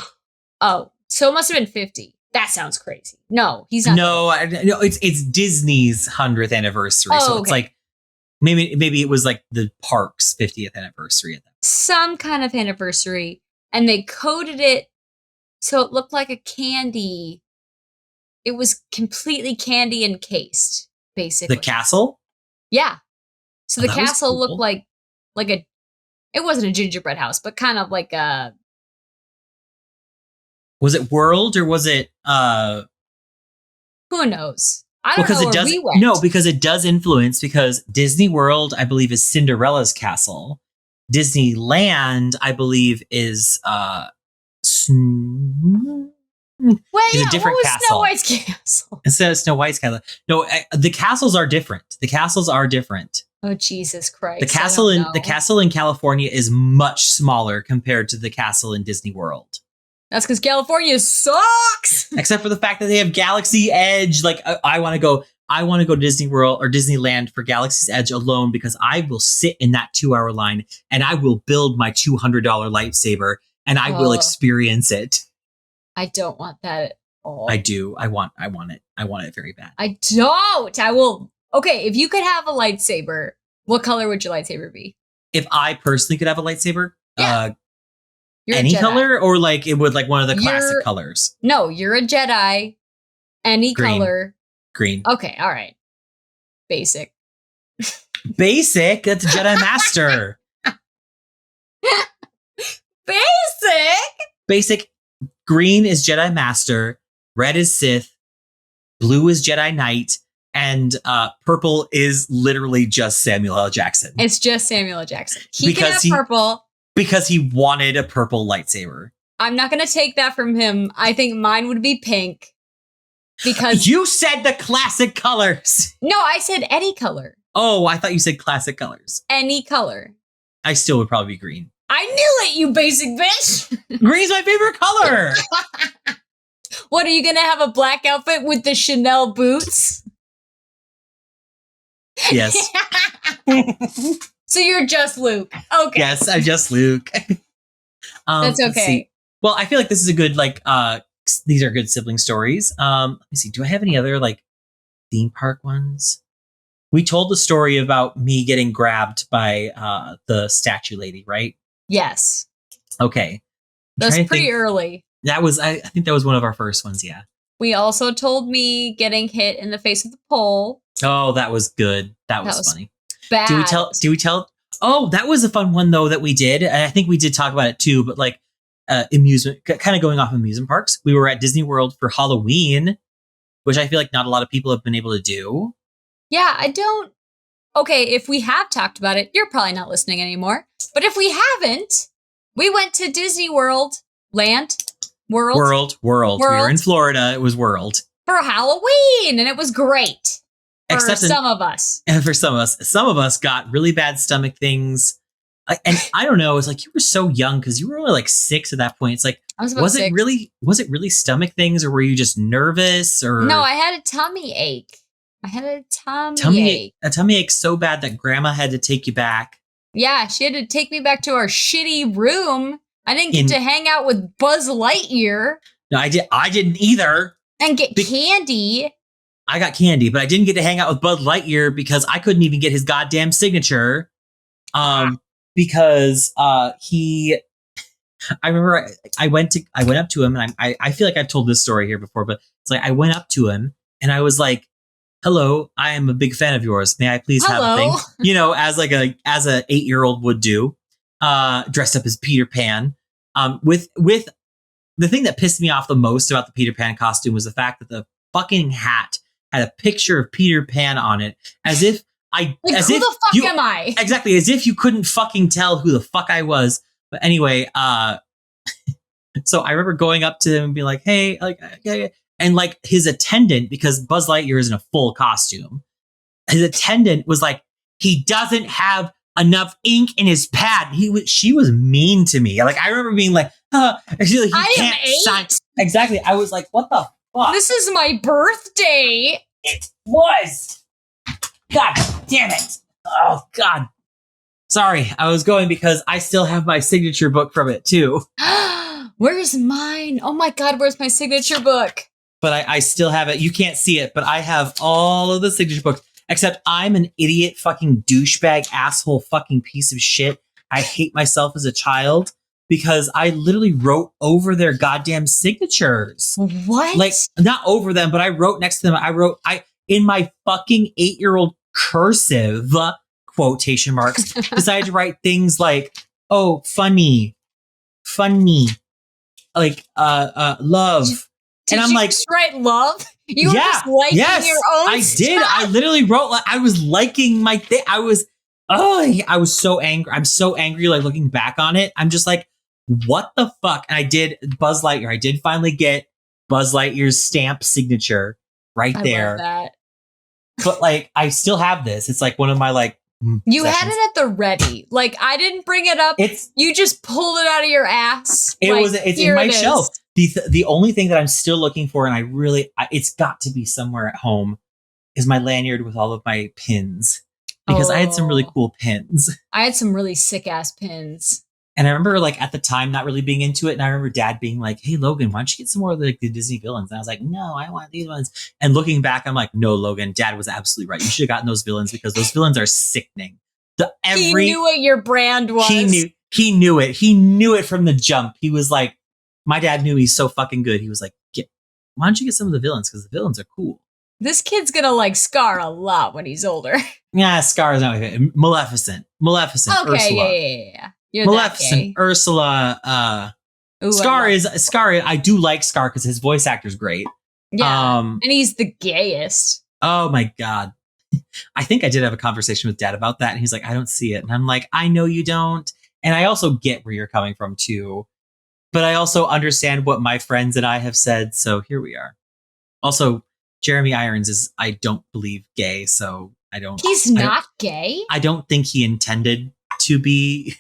Oh, so it must have been 50. That sounds crazy. No, he's not. No, it's Disney's 100th anniversary. So it's like maybe it was like the park's 50th anniversary. Some kind of anniversary. And they coated it so it looked like a candy. It was completely candy encased, basically. The castle? Yeah. So the castle looked like it wasn't a gingerbread house, but kind of like a... Was it World or was it... Who knows? I don't know where we went. No, because it does influence, because Disney World, I believe, is Cinderella's castle. Disneyland, I believe, is... Wait, a different castle. Snow White's castle? Instead of Snow White's castle. No, the castles are different. The castles are different. Oh, Jesus Christ. The castle in California is much smaller compared to the castle in Disney World. That's because California sucks. Except for the fact that they have Galaxy Edge. Like I want to go to Disney World or Disneyland for Galaxy's Edge alone because I will sit in that 2-hour line and I will build my $200 lightsaber and I will experience it. I don't want that at all. I do. I want it. I want it very bad. I don't. I will. Okay, if you could have a lightsaber What color would your lightsaber be? If I personally could have a lightsaber, You're any a Jedi. color, or like it would like one of the classic colors? No, you're a Jedi. Any Green. color. Green. Okay, all right. Basic. Basic? That's a Jedi Master. Basic? Basic. Green is Jedi Master. Red is Sith. Blue is Jedi Knight. And purple is literally just Samuel L. Jackson. It's just Samuel L. Jackson. He can have purple. Because he wanted a purple lightsaber. I'm not going to take that from him. I think mine would be pink. Because you said the classic colors. No, I said any color. Oh, I thought you said classic colors. Any color. I still would probably be green. I knew it, you basic bitch. Green's my favorite color. What, are you going to have a black outfit with the Chanel boots? Yes. So you're just Luke. Okay. Yes, I'm just Luke. That's okay. Well, I feel like this is a good, like, these are good sibling stories. Let me see. Do I have any other, like, theme park ones? We told the story about me getting grabbed by the statue lady, right? Yes. Okay. That's pretty early. That was, I think that was one of our first ones, yeah. We also told me getting hit in the face with the pole. Oh, that was good. That was funny. Bad. Do we tell? Oh, that was a fun one, though, that we did. And I think we did talk about it, too. But, like, amusement, kind of going off amusement parks. We were at Disney World for Halloween, which I feel like not a lot of people have been able to do. Yeah, I don't. Okay, if we have talked about it, you're probably not listening anymore. But if we haven't, we went to Disney World, World. We were in Florida. It was World. For Halloween, and it was great. For some of us. And for some of us. Some of us got really bad stomach things. And I don't know, it's like you were so young because you were only like 6 at that point. It's like, was it really stomach things, or were you just nervous? Or no, I had a tummy ache. I had a tummy ache. A tummy ache so bad that grandma had to take you back. Yeah, she had to take me back to our shitty room. I didn't get to hang out with Buzz Lightyear. No, I didn't either. And get candy. I got candy, but I didn't get to hang out with Buzz Lightyear because I couldn't even get his goddamn signature. Because I remember I went up to him, and I feel like I've told this story here before, but it's like I went up to him and I was like, "Hello, I am a big fan of yours. May I please have a thing?" You know, as a 8-year-old would do, dressed up as Peter Pan. With the thing that pissed me off the most about the Peter Pan costume was the fact that the fucking hat had a picture of Peter Pan on it, as if who the fuck am I? Exactly, as if you couldn't fucking tell who the fuck I was. But anyway, so I remember going up to him and being like, "Hey," like, yeah. And like his attendant, because Buzz Lightyear is in a full costume, his attendant was like, "He doesn't have enough ink in his pad." She was mean to me. Like I remember being like, "Huh?" He can't sign. Exactly. I was like, "What the fuck? This is my birthday." It was. God damn it. Oh, God. Sorry, I was going because I still have my signature book from it, too. Where's mine? Oh, my God, where's my signature book? But I still have it. You can't see it, but I have all of the signature books, except I'm an idiot fucking douchebag asshole fucking piece of shit. I hate myself as a child because I literally wrote over their goddamn signatures. What? Like, not over them, but I wrote next to them. In my fucking 8-year-old cursive, quotation marks, decided to write things like, "Oh, funny, like, love." Did and I'm you like, just write love? You were just liking your own I stuff? did. I literally wrote, like, I was liking my thing. I was so angry. I'm so angry, like, looking back on it. I'm just like, what the fuck? And I did Buzz Lightyear. I did finally get Buzz Lightyear's stamp signature right there. Love that. But like, I still have this. It's like one of my like. You had it at the ready. Like I didn't bring it up. You just pulled it out of your ass. It's in my shelf. The only thing that I'm still looking for, and it's got to be somewhere at home, is my lanyard with all of my pins, because I had some really cool pins. I had some really sick ass pins. And I remember, like, at the time not really being into it. And I remember Dad being like, "Hey, Logan, why don't you get some more of the Disney villains?" And I was like, "No, I want these ones." And looking back, I'm like, "No, Logan, Dad was absolutely right. You should have gotten those villains because those villains are sickening. He knew what your brand was. He knew it. He knew it from the jump. He was like, my dad knew he's so fucking good. He was like, why don't you get some of the villains? Because the villains are cool. This kid's gonna like Scar a lot when he's older. Yeah, Scar is not my favorite. Maleficent, Okay, Ursula. Yeah. You're Maleficent, Ursula, Ooh, Scar. I do like Scar because his voice actor's great. Yeah, and he's the gayest. Oh my God. I think I did have a conversation with Dad about that, and he's like, I don't see it. And I'm like, I know you don't. And I also get where you're coming from too. But I also understand what my friends and I have said, so here we are. Also, Jeremy Irons is, I don't believe, gay, so I don't... He's not gay? I don't think he intended to be...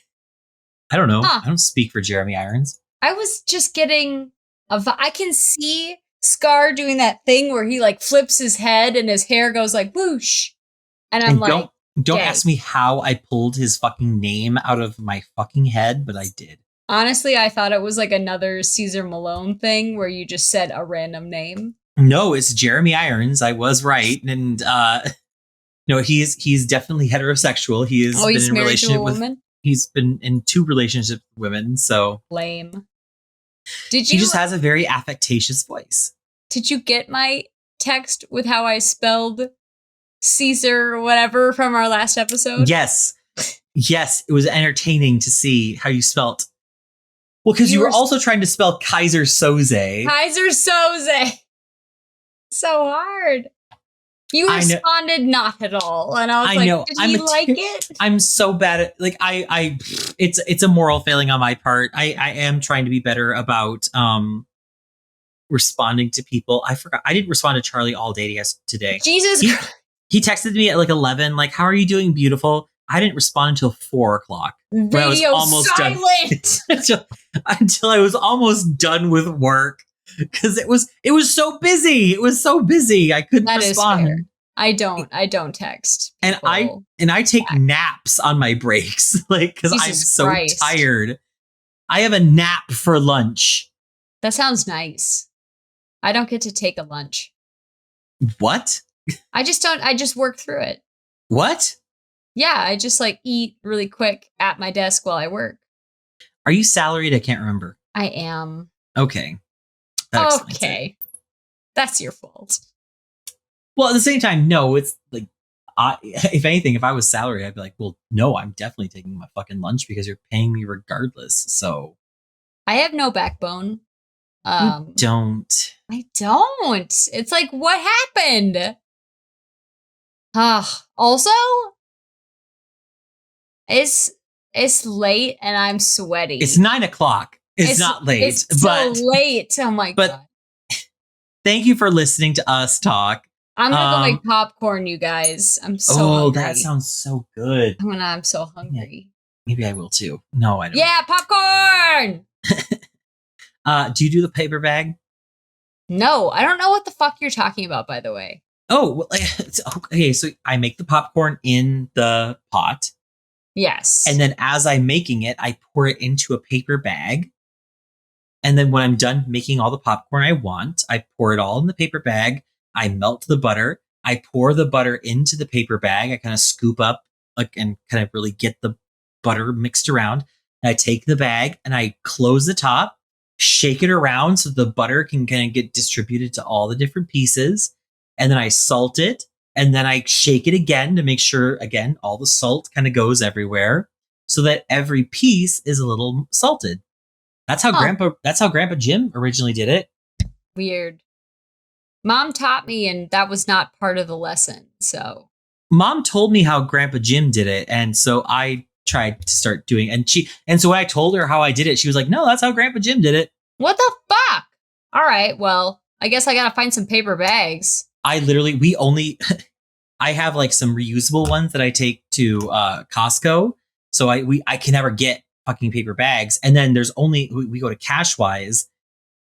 I don't know. Huh. I don't speak for Jeremy Irons. I was just getting... I can see Scar doing that thing where he like flips his head and his hair goes like whoosh. And I'm like... Don't gay. ask me how I pulled his fucking name out of my fucking head, but I did. Honestly, I thought it was like another Caesar Malone thing where you just said a random name. No, it's Jeremy Irons. I was right. And no, he's definitely heterosexual. He has been in relationship with woman? He's been in 2 relationships with women, so lame. He just has a very affectatious voice. Did you get my text with how I spelled Caesar or whatever from our last episode? Yes. Yes, it was entertaining to see how you spelt. Well, because you were also trying to spell Kaiser Soze. Kaiser Soze. So hard. You responded not at all. And I was like, did he like it? I'm so bad at, like, it's a moral failing on my part. I am trying to be better about responding to people. I forgot. I didn't respond to Charlie all day today. Jesus Christ. He texted me at like 11, like, how are you doing, beautiful? I didn't respond until 4 o'clock. Radio I was almost silent. until I was almost done with work. Because it was so busy. It was so busy. I couldn't respond. Is fair. I don't text people. And I take naps on my breaks. Like, because I'm so tired. I have a nap for lunch. That sounds nice. I don't get to take a lunch. What? I just work through it. What? Yeah, I just like eat really quick at my desk while I work. Are you salaried? I can't remember. I am. Okay. Okay. That's your fault. Well, at the same time, no, it's like, if anything, if I was salaried, I'd be like, well, no, I'm definitely taking my fucking lunch because you're paying me regardless. So I have no backbone. You don't. I don't. It's like, what happened? Also, it's late and I'm sweaty. It's 9 o'clock. It's not late. It's so late. Oh my God. Thank you for listening to us talk. I'm gonna go make popcorn, you guys. I'm so hungry. That sounds so good. I'm so hungry. Maybe I will too. No, I don't. Yeah, popcorn! Do you do the paper bag? No, I don't know what the fuck you're talking about, by the way. Oh, well, okay. So I make the popcorn in the pot. Yes. And then as I'm making it, I pour it into a paper bag. And then when I'm done making all the popcorn I want, I pour it all in the paper bag. I melt the butter. I pour the butter into the paper bag. I kind of scoop up and kind of really get the butter mixed around. And I take the bag and I close the top, shake it around so the butter can kind of get distributed to all the different pieces. And then I salt it. And then I shake it again to make sure, again, all the salt kind of goes everywhere so that every piece is a little salted. That's how Grandpa Jim originally did it. Weird. Mom taught me, and that was not part of the lesson. So Mom told me how Grandpa Jim did it, and so I tried to start doing it. And so when I told her how I did it, she was like, "No, that's how Grandpa Jim did it." What the fuck? All right, well, I guess I gotta find some paper bags. I have like some reusable ones that I take to Costco. So I can never get fucking paper bags. And then we go to Cashwise,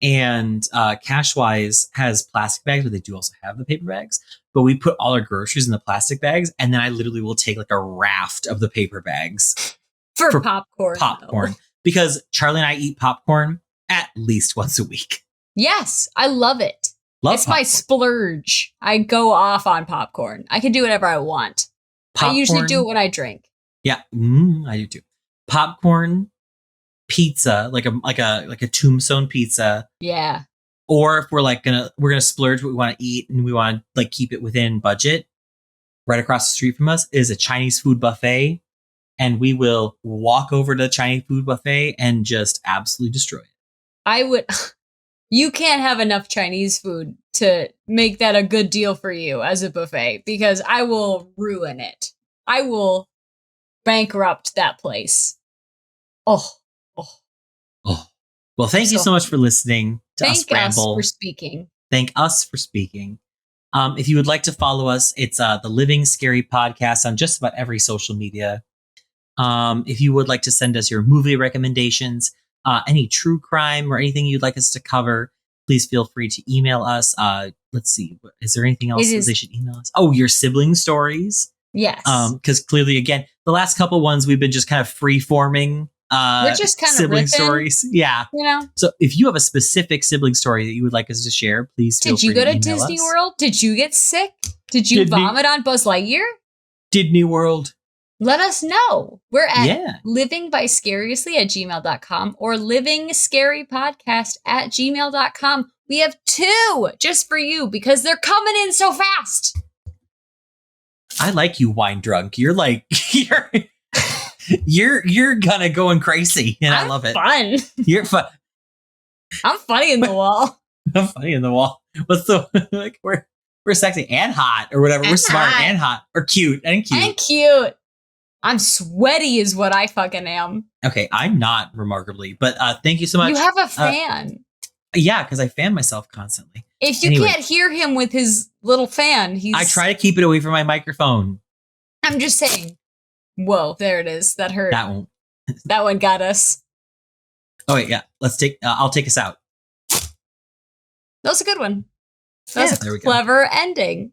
and Cashwise has plastic bags, but they do also have the paper bags. But we put all our groceries in the plastic bags, and then I literally will take like a raft of the paper bags for popcorn. Popcorn, because Charlie and I eat popcorn at least once a week. Yes, I love it. It's popcorn. My splurge. I go off on popcorn. I can do whatever I want. I usually do it when I drink. Yeah, I do too. Popcorn, pizza, like a tombstone pizza. Yeah. Or if we're gonna splurge what we want to eat and we want to like keep it within budget, right across the street from us is a Chinese food buffet. And we will walk over to the Chinese food buffet and just absolutely destroy it. I would. You can't have enough Chinese food to make that a good deal for you as a buffet because I will ruin it. I will bankrupt that place. Oh. Well, thank you so much for listening to us ramble. Thank us for speaking. Thank us for speaking. If you would like to follow us, it's the Living Scary Podcast on just about every social media. If you would like to send us your movie recommendations, any true crime or anything you'd like us to cover, please feel free to email us. Let's see. Is there anything else that they should email us? Oh, your sibling stories. Yes. Because clearly, again, the last couple ones we've been just kind of free forming. We're just kind sibling of ripping, stories. Yeah. You know. So if you have a specific sibling story that you would like us to share, please feel free to email us. Did you go to Disney World? Did you get sick? Did you vomit on Buzz Lightyear? Disney World. Let us know. We're at livingbyscariously@gmail.com or livingscarypodcast@gmail.com. We have 2 just for you because they're coming in so fast. I like you, wine drunk. You're like you're gonna going crazy, and I love it. Fun. You're fun. I'm funny in the wall. I'm funny in the wall. What's the like? We're sexy and hot or whatever. We're smart and hot or cute and cute and cute. I'm sweaty is what I fucking am. Okay, I'm not remarkably, but thank you so much. You have a fan. Yeah, because I fan myself constantly. If you can't hear him with his little fan, I try to keep it away from my microphone. I'm just saying. Whoa, there it is. That hurt. That one got us. Oh wait, yeah. Let's take. I'll take us out. That was a good one. That was a clever ending.